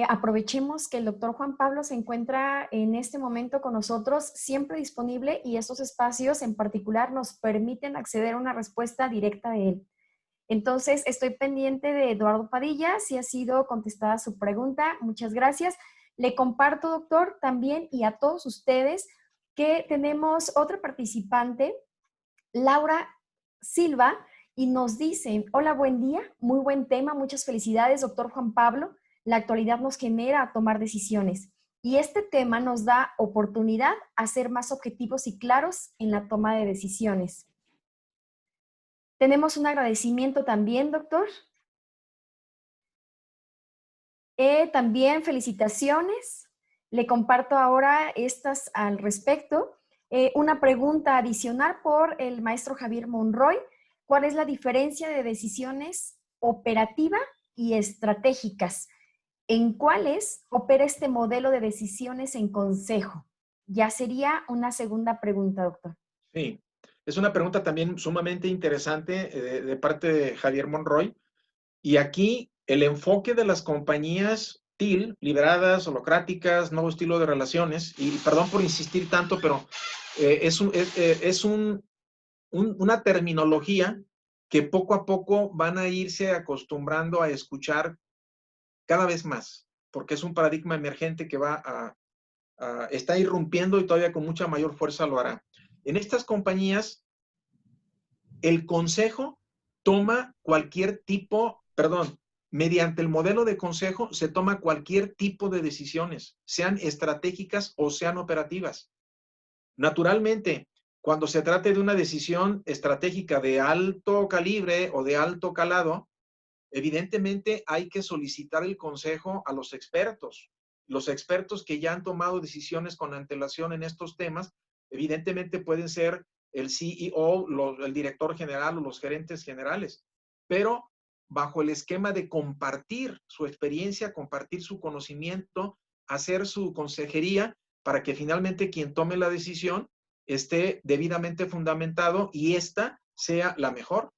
Speaker 1: aprovechemos que el doctor Juan Pablo se encuentra en este momento con nosotros, siempre disponible, y estos espacios en particular nos permiten acceder a una respuesta directa de él. Entonces, estoy pendiente de Eduardo Padilla, si ha sido contestada su pregunta. Muchas gracias. Le comparto, doctor, también y a todos ustedes que tenemos otra participante, Laura Silva, y nos dicen, hola, buen día, muy buen tema, muchas felicidades, doctor Juan Pablo. La actualidad nos genera a tomar decisiones y este tema nos da oportunidad a ser más objetivos y claros en la toma de decisiones. Tenemos un agradecimiento también, doctor. También felicitaciones. Le comparto ahora estas al respecto. Una pregunta adicional por el maestro Javier Monroy. ¿Cuál es la diferencia de decisiones operativa y estratégicas? ¿En cuáles opera este modelo de decisiones en consejo? Ya sería una segunda pregunta, doctor.
Speaker 2: Sí, es una pregunta también sumamente interesante de parte de Javier Monroy. Y aquí el enfoque de las compañías TIL, liberadas, holocráticas, nuevo estilo de relaciones, y perdón por insistir tanto, pero una terminología que poco a poco van a irse acostumbrando a escuchar cada vez más, porque es un paradigma emergente que está irrumpiendo y todavía con mucha mayor fuerza lo hará. En estas compañías, el consejo toma cualquier tipo, perdón, mediante el modelo de consejo se toma cualquier tipo de decisiones, sean estratégicas o sean operativas. Naturalmente, cuando se trate de una decisión estratégica de alto calibre o de alto calado, evidentemente hay que solicitar el consejo a los expertos. Los expertos que ya han tomado decisiones con antelación en estos temas, evidentemente pueden ser el CEO, el director general o los gerentes generales, pero bajo el esquema de compartir su experiencia, compartir su conocimiento, hacer su consejería para que finalmente quien tome la decisión esté debidamente fundamentado y esta sea la mejor.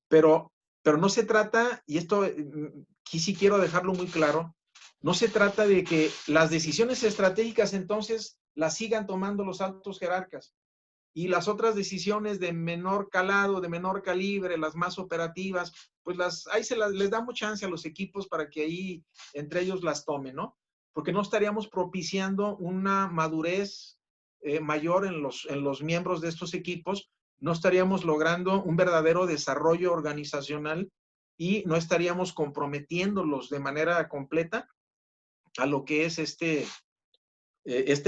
Speaker 2: Pero no se trata, y esto aquí sí quiero dejarlo muy claro, no se trata de que las decisiones estratégicas entonces las sigan tomando los altos jerarcas y las otras decisiones de menor calado, de menor calibre, las más operativas, pues ahí les damos chance a los equipos para que ahí entre ellos las tomen, ¿no? Porque no estaríamos propiciando una madurez mayor en los miembros de estos equipos, no estaríamos logrando un verdadero desarrollo organizacional y no estaríamos comprometiéndolos de manera completa a lo que es este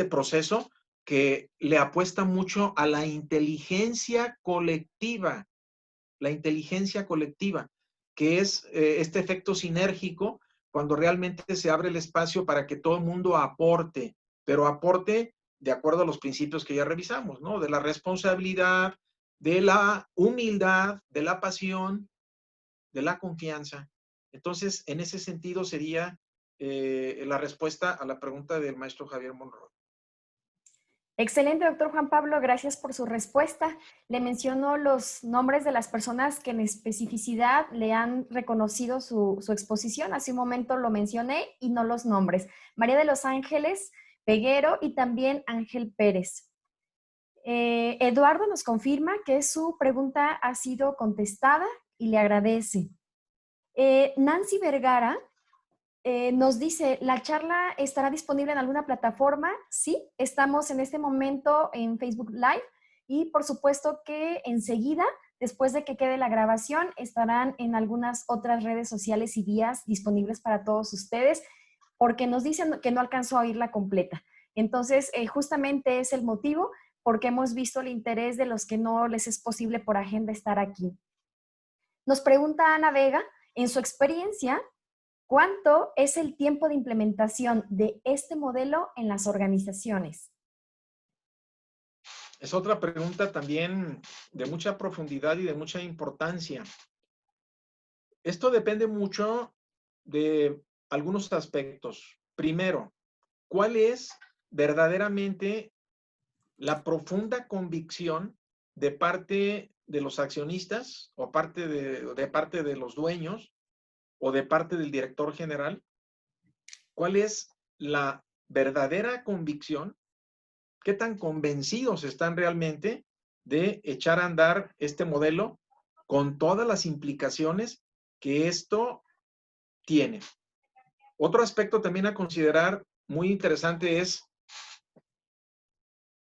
Speaker 2: proceso que le apuesta mucho a la inteligencia colectiva, que es este efecto sinérgico cuando realmente se abre el espacio para que todo el mundo aporte, pero aporte de acuerdo a los principios que ya revisamos, ¿no? De la responsabilidad, de la humildad, de la pasión, de la confianza. Entonces, en ese sentido sería la respuesta a la pregunta del maestro Javier Monroy.
Speaker 1: Excelente, doctor Juan Pablo, gracias por su respuesta. Le menciono los nombres de las personas que en especificidad le han reconocido su exposición. Hace un momento lo mencioné y no los nombres. María de los Ángeles Peguero y también Ángel Pérez. Eduardo nos confirma que su pregunta ha sido contestada y le agradece. Nancy Vergara nos dice, ¿la charla estará disponible en alguna plataforma? Sí, estamos en este momento en Facebook Live y por supuesto que enseguida, después de que quede la grabación, estarán en algunas otras redes sociales y vías disponibles para todos ustedes, porque nos dicen que no alcanzó a oírla completa. Entonces, justamente es el motivo porque hemos visto el interés de los que no les es posible por agenda estar aquí. Nos pregunta Ana Vega, en su experiencia, ¿cuánto es el tiempo de implementación de este modelo en las organizaciones?
Speaker 2: Es otra pregunta también de mucha profundidad y de mucha importancia. Esto depende mucho de algunos aspectos. Primero, ¿cuál es verdaderamente la profunda convicción de parte de los accionistas o de parte de los dueños o de parte del director general? ¿Cuál es la verdadera convicción? ¿Qué tan convencidos están realmente de echar a andar este modelo con todas las implicaciones que esto tiene? Otro aspecto también a considerar muy interesante es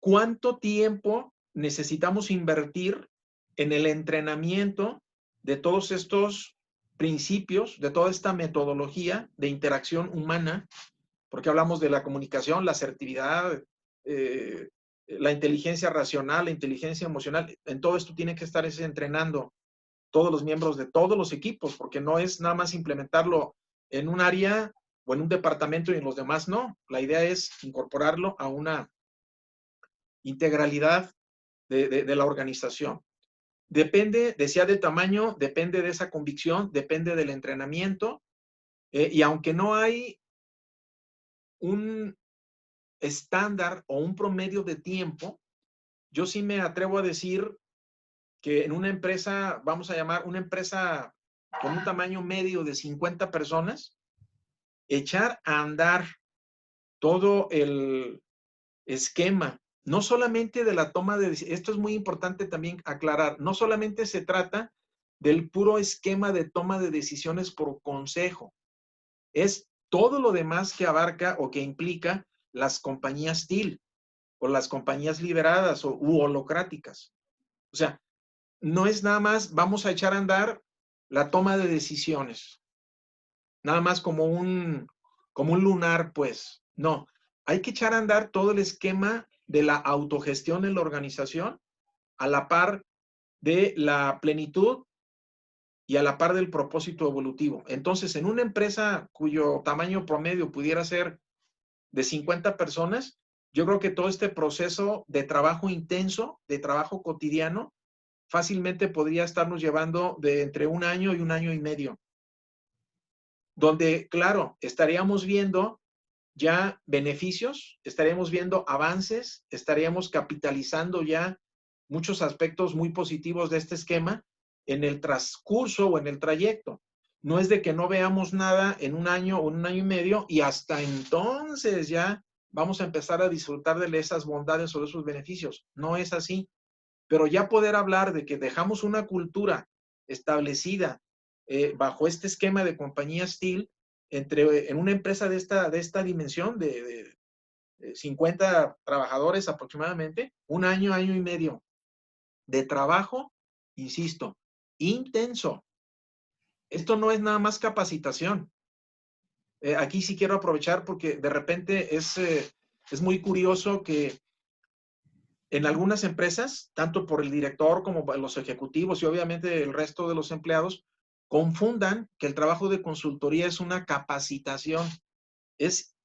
Speaker 2: cuánto tiempo necesitamos invertir en el entrenamiento de todos estos principios, de toda esta metodología de interacción humana, porque hablamos de la comunicación, la asertividad, la inteligencia racional, la inteligencia emocional. En todo esto tiene que estar entrenando todos los miembros de todos los equipos, porque no es nada más implementarlo en un área o en un departamento y en los demás no. La idea es incorporarlo a una integralidad de la organización. Depende, decía, del tamaño, depende de esa convicción, depende del entrenamiento, y aunque no hay un estándar o un promedio de tiempo, yo sí me atrevo a decir que en una empresa, vamos a llamar una empresa con un tamaño medio de 50 personas, echar a andar todo el esquema, no solamente de la toma de decisiones, esto es muy importante también aclarar, no solamente se trata del puro esquema de toma de decisiones por consejo, es todo lo demás que abarca o que implica las compañías TIL o las compañías liberadas u holocráticas. O sea, no es nada más vamos a echar a andar la toma de decisiones, nada más como un lunar, pues. No, hay que echar a andar todo el esquema de la autogestión en la organización a la par de la plenitud y a la par del propósito evolutivo. Entonces, en una empresa cuyo tamaño promedio pudiera ser de 50 personas, yo creo que todo este proceso de trabajo intenso, de trabajo cotidiano, fácilmente podría estarnos llevando de entre un año y un año y medio, donde, claro, estaríamos viendo ya beneficios, estaríamos viendo avances, estaríamos capitalizando ya muchos aspectos muy positivos de este esquema en el transcurso o en el trayecto. No es de que no veamos nada en un año o en un año y medio y hasta entonces ya vamos a empezar a disfrutar de esas bondades o de esos beneficios. No es así. Pero ya poder hablar de que dejamos una cultura establecida bajo este esquema de compañía Steel en una empresa de esta dimensión de 50 trabajadores aproximadamente, un año, año y medio de trabajo, insisto, intenso. Esto no es nada más capacitación. Aquí sí quiero aprovechar porque de repente es muy curioso que en algunas empresas, tanto por el director como por los ejecutivos y obviamente el resto de los empleados, confundan que el trabajo de consultoría es una capacitación. Es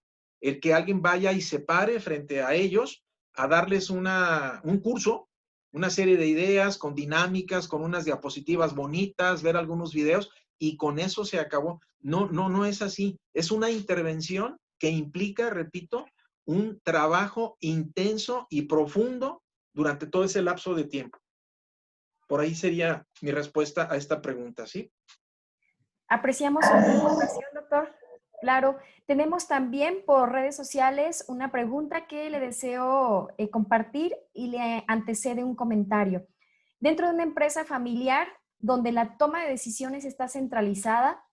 Speaker 2: el que alguien vaya y se pare frente a ellos a darles un curso, una serie de ideas con dinámicas, con unas diapositivas bonitas, ver algunos videos y con eso se acabó. No, no, no es así. Es una intervención que implica, repito, un trabajo intenso y profundo durante todo ese lapso de tiempo. Por ahí sería mi respuesta a esta pregunta, ¿sí?
Speaker 1: Apreciamos su participación, doctor. Claro, tenemos también por redes sociales una pregunta que le deseo compartir y le antecede un comentario. Dentro de una empresa familiar donde la toma de decisiones está centralizada,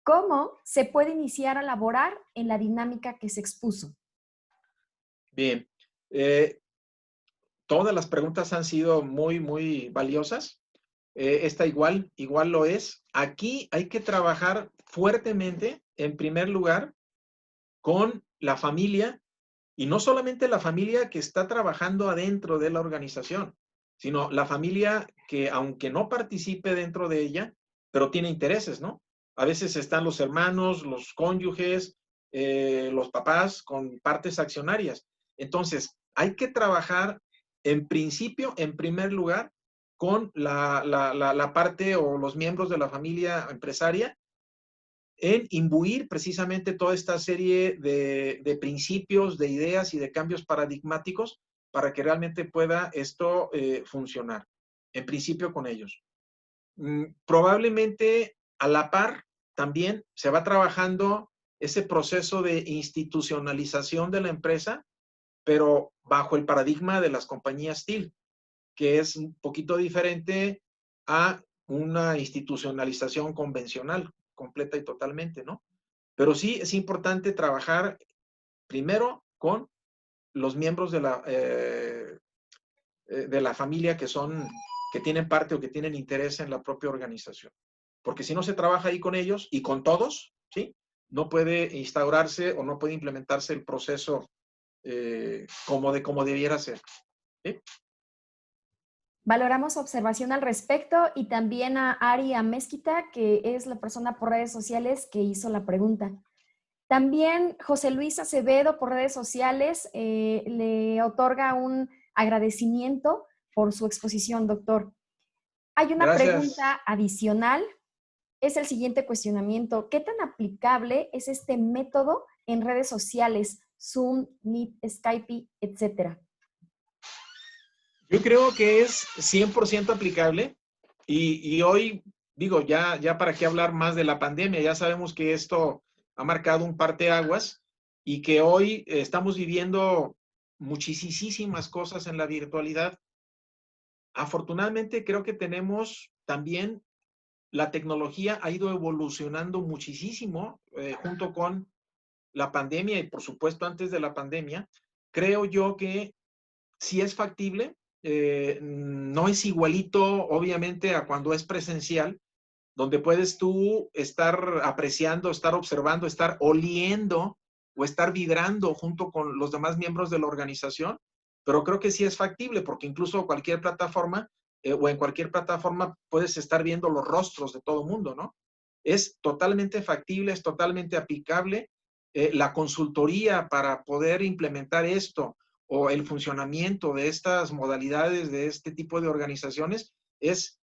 Speaker 1: ¿cómo se puede iniciar a laborar en la dinámica que se expuso?
Speaker 2: Bien. Todas las preguntas han sido muy, muy valiosas. Esta igual lo es. Aquí hay que trabajar fuertemente, en primer lugar, con la familia y no solamente la familia que está trabajando adentro de la organización, sino la familia que, aunque no participe dentro de ella, pero tiene intereses, ¿no? A veces están los hermanos, los cónyuges, los papás con partes accionarias. Entonces, hay que trabajar en principio, en primer lugar, con la parte o los miembros de la familia empresaria en imbuir precisamente toda esta serie de principios, de ideas y de cambios paradigmáticos para que realmente pueda esto funcionar. En principio con ellos. Probablemente a la par también se va trabajando ese proceso de institucionalización de la empresa, pero bajo el paradigma de las compañías TIL, que es un poquito diferente a una institucionalización convencional, completa y totalmente, ¿no? Pero sí es importante trabajar primero con los miembros de la familia que tienen parte o que tienen interés en la propia organización. Porque si no se trabaja ahí con ellos y con todos, ¿sí? No puede instaurarse o no puede implementarse el proceso como debiera ser. ¿Sí?
Speaker 1: Valoramos su observación al respecto y también a Ari Amezquita, que es la persona por redes sociales que hizo la pregunta. También José Luis Acevedo por redes sociales le otorga un agradecimiento por su exposición, doctor. Hay una
Speaker 2: Gracias.
Speaker 1: pregunta adicional, es el siguiente cuestionamiento. ¿Qué tan aplicable es este método en redes sociales, Zoom, Meet, Skype, etcétera?
Speaker 2: Yo creo que es 100% aplicable y hoy, digo, ya para qué hablar más de la pandemia, ya sabemos que esto ha marcado un parteaguas y que hoy estamos viviendo muchísimas cosas en la virtualidad. Afortunadamente, creo que tenemos también la tecnología ha ido evolucionando muchísimo junto con la pandemia y por supuesto antes de la pandemia. Creo yo que sí es factible, no es igualito obviamente a cuando es presencial, donde puedes tú estar apreciando, estar observando, estar oliendo o estar vibrando junto con los demás miembros de la organización, pero creo que sí es factible porque incluso cualquier plataforma o en cualquier plataforma puedes estar viendo los rostros de todo el mundo, ¿no? Es totalmente factible, es totalmente aplicable. La consultoría para poder implementar esto o el funcionamiento de estas modalidades, de este tipo de organizaciones, es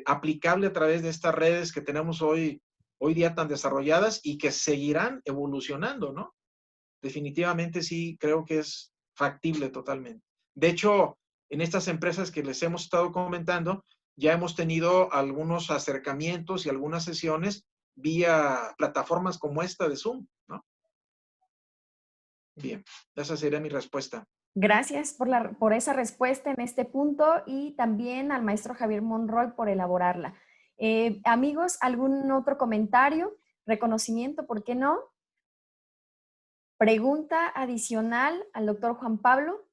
Speaker 2: aplicable a través de estas redes que tenemos hoy día tan desarrolladas y que seguirán evolucionando, ¿no? Definitivamente sí creo que es factible totalmente. De hecho, en estas empresas que les hemos estado comentando, ya hemos tenido algunos acercamientos y algunas sesiones vía plataformas como esta de Zoom, ¿no? Bien, esa sería mi respuesta.
Speaker 1: Gracias por esa respuesta en este punto y también al maestro Javier Monroy por elaborarla. Amigos, ¿algún otro comentario? ¿Reconocimiento? ¿Por qué no? Pregunta adicional al doctor Juan Pablo.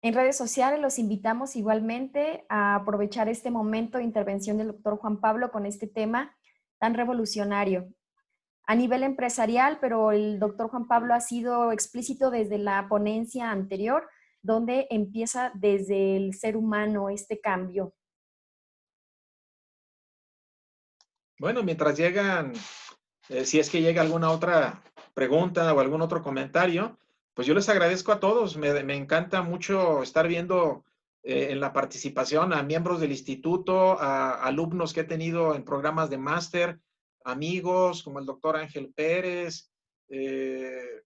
Speaker 1: En redes sociales los invitamos igualmente a aprovechar este momento de intervención del doctor Juan Pablo con este tema tan revolucionario a nivel empresarial, pero el doctor Juan Pablo ha sido explícito desde la ponencia anterior, donde empieza desde el ser humano este cambio.
Speaker 2: Bueno, mientras llegan, si es que llega alguna otra pregunta o algún otro comentario, pues yo les agradezco a todos. Me encanta mucho estar viendo en la participación a miembros del instituto, a alumnos que he tenido en programas de máster, amigos como el doctor Ángel Pérez, eh,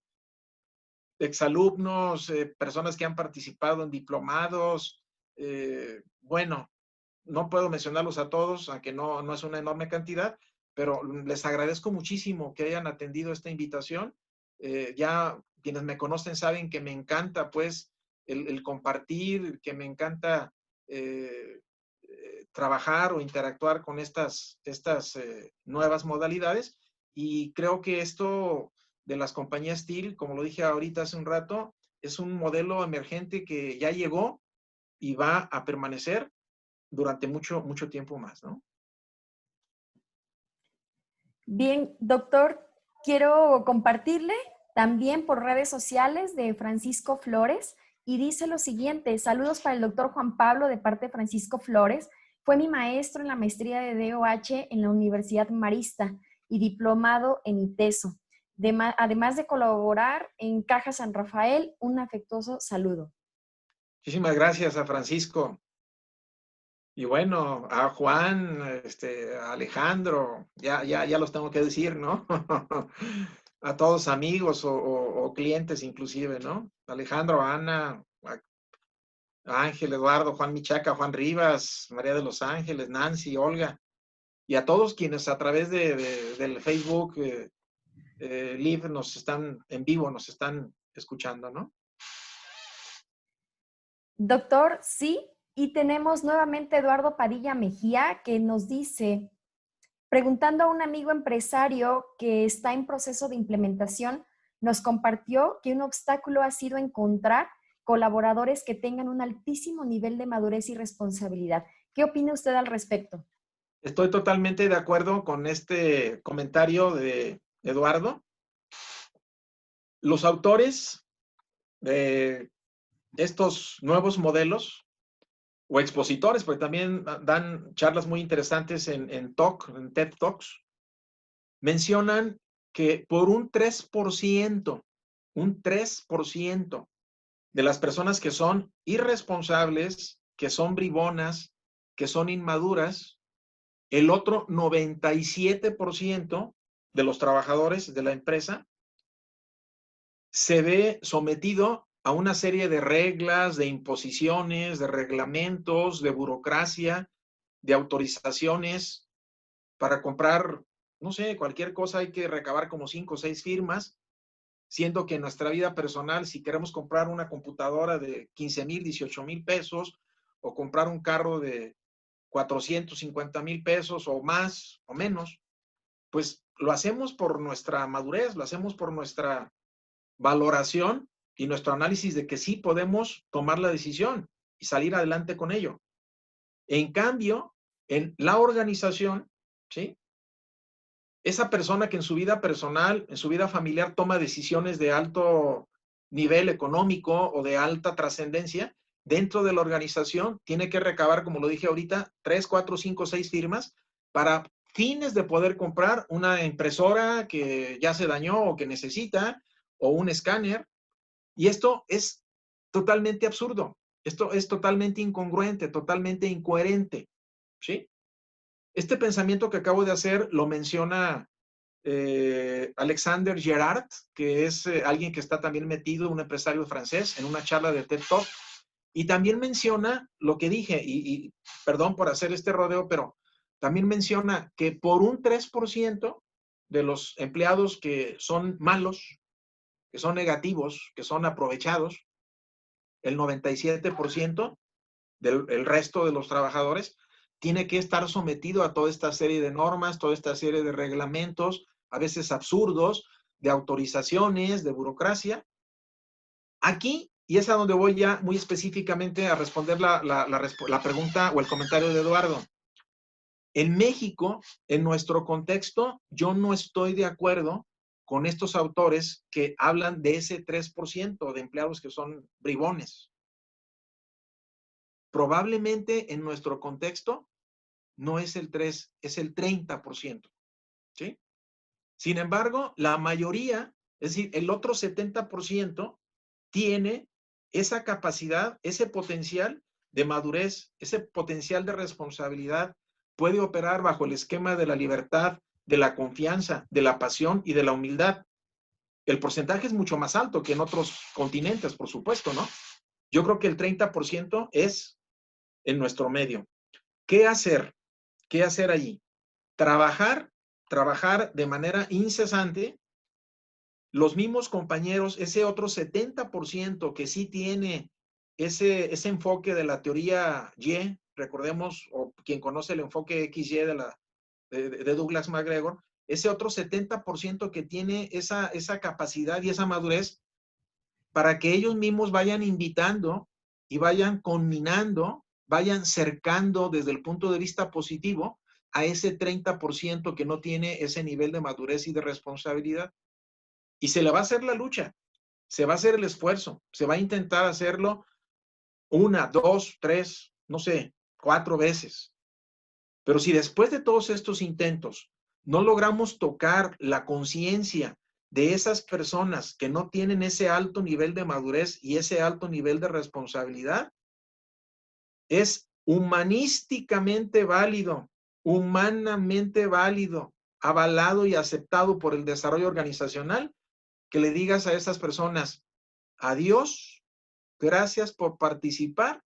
Speaker 2: exalumnos, personas que han participado en diplomados. Bueno, no puedo mencionarlos a todos, aunque no es una enorme cantidad, pero les agradezco muchísimo que hayan atendido esta invitación. Ya quienes me conocen saben que me encanta, pues, el compartir, que me encanta trabajar o interactuar con estas nuevas modalidades. Y creo que esto de las compañías TIL, como lo dije ahorita hace un rato, es un modelo emergente que ya llegó y va a permanecer durante mucho tiempo más, ¿no?
Speaker 1: Bien, doctor, quiero compartirle también por redes sociales de Francisco Flores y dice lo siguiente: saludos para el doctor Juan Pablo de parte de Francisco Flores. Fue mi maestro en la maestría de DOH en la Universidad Marista y diplomado en ITESO. Además de colaborar en Caja San Rafael, un afectuoso saludo.
Speaker 2: Muchísimas gracias a Francisco. Y bueno, a Juan, a Alejandro, ya los tengo que decir, ¿no? A todos amigos o clientes inclusive, ¿no? Alejandro, Ana, a Ángel, Eduardo, Juan Michaca, Juan Rivas, María de los Ángeles, Nancy, Olga, y a todos quienes a través del Facebook Live nos están en vivo, nos están escuchando, ¿no?
Speaker 1: Doctor, sí, y tenemos nuevamente a Eduardo Padilla Mejía que nos dice, preguntando a un amigo empresario que está en proceso de implementación, nos compartió que un obstáculo ha sido encontrar colaboradores que tengan un altísimo nivel de madurez y responsabilidad. ¿Qué opina usted al respecto?
Speaker 2: Estoy totalmente de acuerdo con este comentario de Eduardo. Los autores de estos nuevos modelos o expositores, porque también dan charlas muy interesantes en TED Talks, mencionan que por un 3% de las personas que son irresponsables, que son bribonas, que son inmaduras, el otro 97% de los trabajadores de la empresa se ve sometido a una serie de reglas, de imposiciones, de reglamentos, de burocracia, de autorizaciones para comprar, no sé, cualquier cosa hay que recabar como 5 o 6 firmas, siendo que en nuestra vida personal, si queremos comprar una computadora de 15,000, 18,000 pesos o comprar un carro de 450,000 pesos o más o menos, pues lo hacemos por nuestra madurez, lo hacemos por nuestra valoración y nuestro análisis de que sí podemos tomar la decisión y salir adelante con ello. En cambio, en la organización, ¿sí? Esa persona que en su vida personal, en su vida familiar, toma decisiones de alto nivel económico o de alta trascendencia, dentro de la organización tiene que recabar, como lo dije ahorita, 3, 4, 5, 6 firmas para fines de poder comprar una impresora que ya se dañó o que necesita, o un escáner. Y esto es totalmente absurdo. Esto es totalmente incongruente, totalmente incoherente, ¿sí? Este pensamiento que acabo de hacer lo menciona Alexander Gerard, que es alguien que está también metido, un empresario francés, en una charla de TED Talk, y también menciona lo que dije, y perdón por hacer este rodeo, pero también menciona que por un 3% de los empleados que son malos, que son negativos, que son aprovechados, el 97% del resto de los trabajadores tiene que estar sometido a toda esta serie de normas, toda esta serie de reglamentos, a veces absurdos, de autorizaciones, de burocracia. Aquí, y es a donde voy ya muy específicamente a responder la pregunta o el comentario de Eduardo. En México, en nuestro contexto, yo no estoy de acuerdo con estos autores que hablan de ese 3% de empleados que son bribones. Probablemente en nuestro contexto no es el 3, es el 30%, ¿sí? Sin embargo, la mayoría, es decir, el otro 70% tiene esa capacidad, ese potencial de madurez, ese potencial de responsabilidad, puede operar bajo el esquema de la libertad, de la confianza, de la pasión y de la humildad. El porcentaje es mucho más alto que en otros continentes, por supuesto, ¿no? Yo creo que el 30% es en nuestro medio. ¿Qué hacer? ¿Qué hacer allí? Trabajar de manera incesante. Los mismos compañeros, ese otro 70% que sí tiene ese enfoque de la teoría Y, recordemos, o quien conoce el enfoque XY de Douglas McGregor, ese otro 70% que tiene esa capacidad y esa madurez para que ellos mismos vayan invitando y vayan conminando, vayan cercando desde el punto de vista positivo a ese 30% que no tiene ese nivel de madurez y de responsabilidad. Y se le va a hacer la lucha, se va a hacer el esfuerzo, se va a intentar hacerlo 1, 2, 3, no sé, 4 veces. Pero si después de todos estos intentos no logramos tocar la conciencia de esas personas que no tienen ese alto nivel de madurez y ese alto nivel de responsabilidad, es humanísticamente válido, humanamente válido, avalado y aceptado por el desarrollo organizacional, que le digas a esas personas, adiós, gracias por participar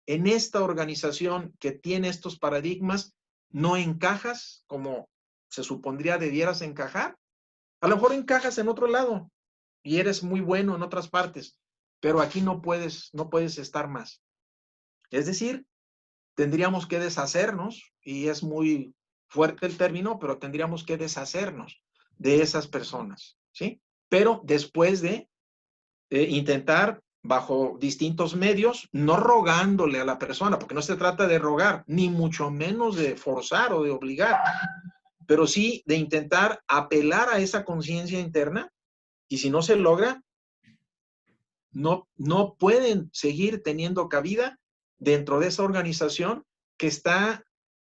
Speaker 2: en esta organización que tiene estos paradigmas, no encajas como se supondría debieras encajar. A lo mejor encajas en otro lado y eres muy bueno en otras partes, pero aquí no puedes estar más. Es decir, tendríamos que deshacernos, y es muy fuerte el término, pero tendríamos que deshacernos de esas personas, ¿sí? Pero después de intentar bajo distintos medios, no rogándole a la persona, porque no se trata de rogar, ni mucho menos de forzar o de obligar, pero sí de intentar apelar a esa conciencia interna, y si no se logra, no pueden seguir teniendo cabida dentro de esa organización que está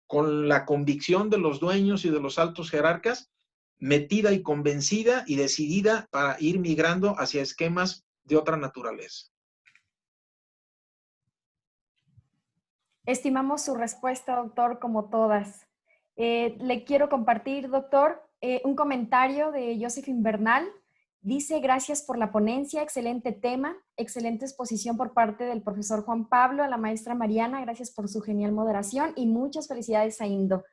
Speaker 2: con la convicción de los dueños y de los altos jerarcas metida y convencida y decidida para ir migrando hacia esquemas de otra naturaleza.
Speaker 1: Estimamos su respuesta, doctor, como todas. Le quiero compartir, doctor, un comentario de Josephine Bernal. Dice, gracias por la ponencia, excelente tema, excelente exposición por parte del profesor Juan Pablo, a la maestra Mariana, gracias por su genial moderación y muchas felicidades a Indo.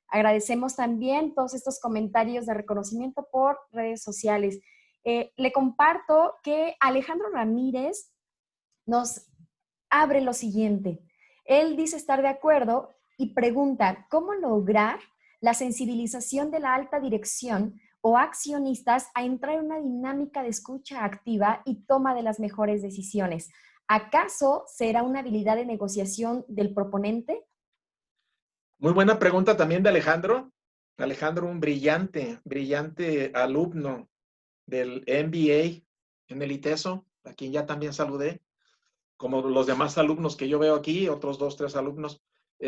Speaker 1: Agradecemos también todos estos comentarios de reconocimiento por redes sociales. Le comparto que Alejandro Ramírez nos abre lo siguiente. Él dice estar de acuerdo y pregunta, ¿cómo lograr la sensibilización de la alta dirección o accionistas a entrar en una dinámica de escucha activa y toma de las mejores decisiones? ¿Acaso será una habilidad de negociación del proponente?
Speaker 2: Muy buena pregunta también de Alejandro. Alejandro, un brillante alumno del MBA en el ITESO, a quien ya también saludé, como los demás alumnos que yo veo aquí, otros 2, 3 alumnos.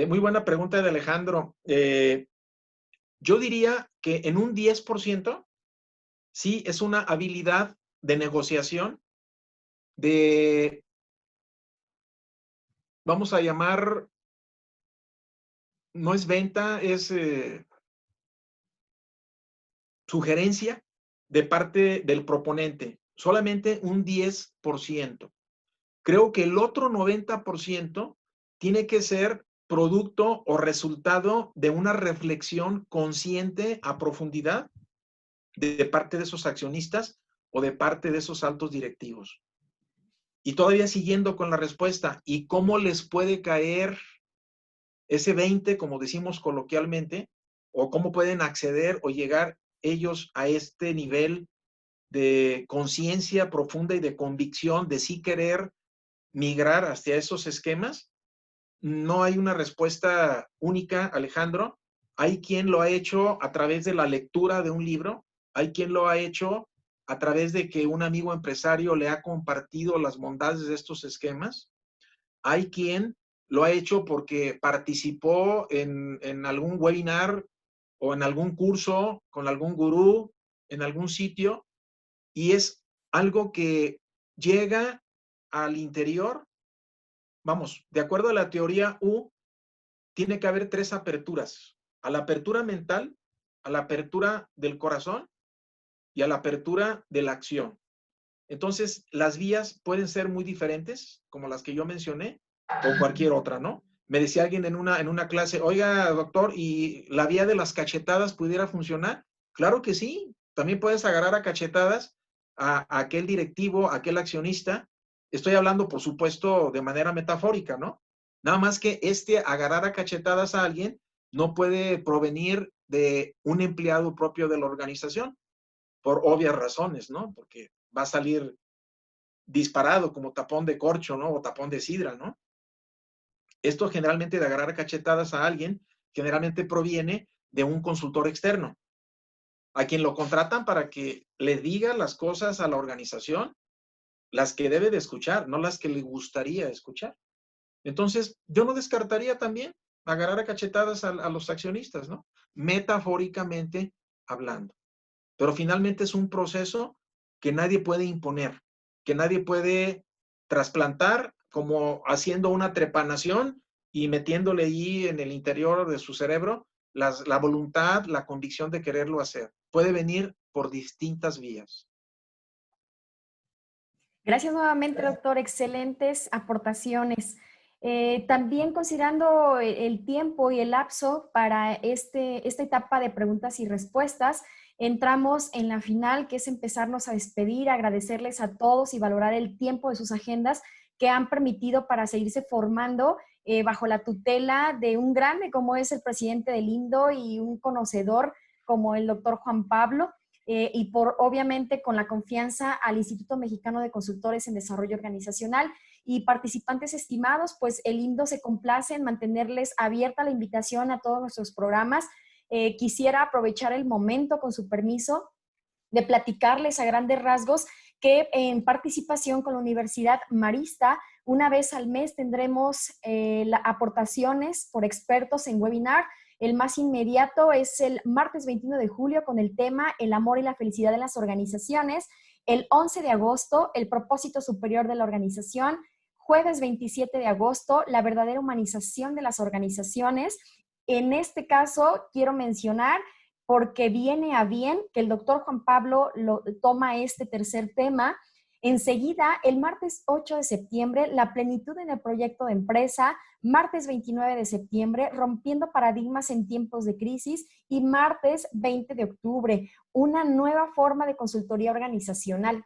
Speaker 2: Muy buena pregunta de Alejandro. Yo diría que en un 10% sí es una habilidad de negociación, de, vamos a llamar, no es venta, es sugerencia de parte del proponente. Solamente un 10%. Creo que el otro 90% tiene que ser producto o resultado de una reflexión consciente a profundidad de parte de esos accionistas o de parte de esos altos directivos. Y todavía siguiendo con la respuesta, ¿y cómo les puede caer ese 20, como decimos coloquialmente, o cómo pueden acceder o llegar ellos a este nivel de conciencia profunda y de convicción de sí querer migrar hacia esos esquemas? No hay una respuesta única, Alejandro. Hay quien lo ha hecho a través de la lectura de un libro, hay quien lo ha hecho a través de que un amigo empresario le ha compartido las bondades de estos esquemas, hay quien lo ha hecho porque participó en algún webinar o en algún curso con algún gurú en algún sitio y es algo que llega al interior. Vamos, de acuerdo a la teoría U, tiene que haber 3 aperturas. A la apertura mental, a la apertura del corazón y a la apertura de la acción. Entonces, las vías pueden ser muy diferentes, como las que yo mencioné, o cualquier otra, ¿no? Me decía alguien en una clase, oiga, doctor, ¿y la vía de las cachetadas pudiera funcionar? Claro que sí. También puedes agarrar a cachetadas a aquel directivo, a aquel accionista. Estoy hablando, por supuesto, de manera metafórica, ¿no? Nada más que agarrar a cachetadas a alguien no puede provenir de un empleado propio de la organización, por obvias razones, ¿no? Porque va a salir disparado como tapón de corcho, ¿no? O tapón de sidra, ¿no? Esto generalmente de agarrar cachetadas a alguien, generalmente proviene de un consultor externo, a quien lo contratan para que le diga las cosas a la organización, las que debe de escuchar, no las que le gustaría escuchar. Entonces, yo no descartaría también agarrar a cachetadas a los accionistas, ¿no? Metafóricamente hablando. Pero finalmente es un proceso que nadie puede imponer, que nadie puede trasplantar como haciendo una trepanación y metiéndole ahí en el interior de su cerebro la voluntad, la convicción de quererlo hacer. Puede venir por distintas vías.
Speaker 1: Gracias nuevamente, doctor. Excelentes aportaciones. También considerando el tiempo y el lapso para esta etapa de preguntas y respuestas, entramos en la final, que es empezarnos a despedir, agradecerles a todos y valorar el tiempo de sus agendas que han permitido para seguirse formando bajo la tutela de un grande como es el presidente del INDO y un conocedor como el doctor Juan Pablo. Y por obviamente con la confianza al Instituto Mexicano de Consultores en Desarrollo Organizacional y participantes estimados, pues el INDO se complace en mantenerles abierta la invitación a todos nuestros programas. Quisiera aprovechar el momento, con su permiso, de platicarles a grandes rasgos que en participación con la Universidad Marista, una vez al mes tendremos aportaciones por expertos en webinar El más inmediato es el martes 21 de julio con el tema El amor y la felicidad en las organizaciones. El 11 de agosto, el propósito superior de la organización. Jueves 27 de agosto, la verdadera humanización de las organizaciones. En este caso, quiero mencionar, porque viene a bien que el doctor Juan Pablo toma este tercer tema. Enseguida, el martes 8 de septiembre, la plenitud en el proyecto de empresa. Martes 29 de septiembre, rompiendo paradigmas en tiempos de crisis. Y martes 20 de octubre, una nueva forma de consultoría organizacional.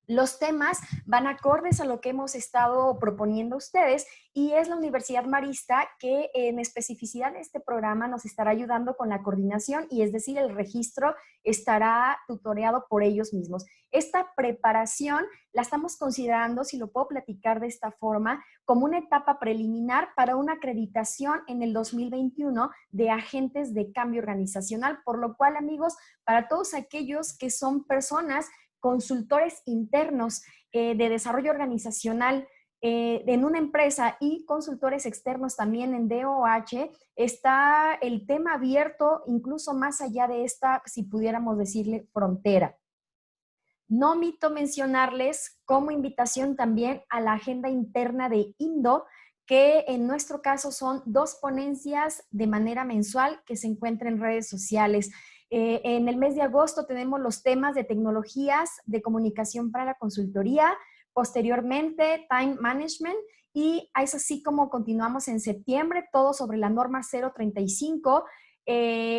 Speaker 1: Los temas van acordes a lo que hemos estado proponiendo a ustedes y es la Universidad Marista que en especificidad de este programa nos estará ayudando con la coordinación y es decir, el registro estará tutoreado por ellos mismos. Esta preparación la estamos considerando, si lo puedo platicar de esta forma, como una etapa preliminar para una acreditación en el 2021 de agentes de cambio organizacional, por lo cual, amigos, para todos aquellos que son personas consultores internos de desarrollo organizacional en una empresa y consultores externos también en DOH, está el tema abierto incluso más allá de esta, si pudiéramos decirle, frontera. No omito mencionarles como invitación también a la agenda interna de INDO, que en nuestro caso son 2 ponencias de manera mensual que se encuentran en redes sociales. En el mes de agosto tenemos los temas de tecnologías de comunicación para la consultoría, posteriormente time management y es así como continuamos en septiembre, todo sobre la norma 035,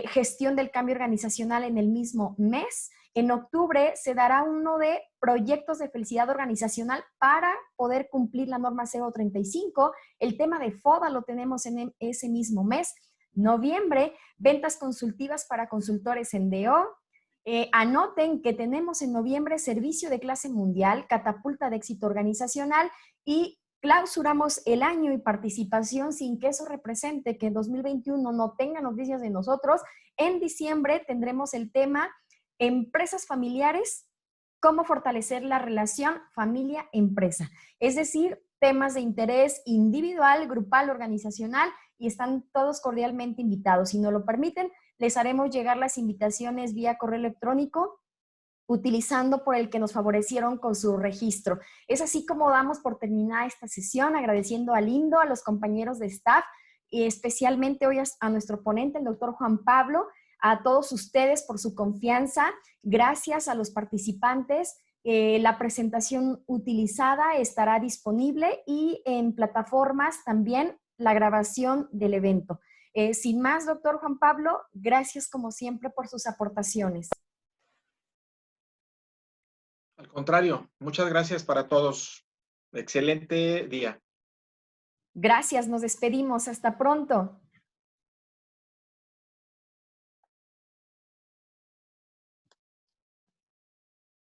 Speaker 1: gestión del cambio organizacional en el mismo mes. En octubre se dará uno de proyectos de felicidad organizacional para poder cumplir la norma 035. El tema de FODA lo tenemos en ese mismo mes. Noviembre, ventas consultivas para consultores en DO. Anoten que tenemos en noviembre servicio de clase mundial, catapulta de éxito organizacional y clausuramos el año y participación sin que eso represente que en 2021 no tenga noticias de nosotros. En diciembre tendremos el tema empresas familiares, cómo fortalecer la relación familia-empresa. Es decir, temas de interés individual, grupal, organizacional y están todos cordialmente invitados. Si no lo permiten, les haremos llegar las invitaciones vía correo electrónico utilizando por el que nos favorecieron con su registro. Es así como damos por terminada esta sesión, agradeciendo a Lindo, a los compañeros de staff y especialmente hoy a nuestro ponente, el doctor Juan Pablo, a todos ustedes por su confianza. Gracias a los participantes. La presentación utilizada estará disponible y en plataformas también la grabación del evento. Sin más, doctor Juan Pablo, gracias como siempre por sus aportaciones.
Speaker 2: Al contrario, muchas gracias para todos. Excelente día.
Speaker 1: Gracias, nos despedimos. Hasta pronto.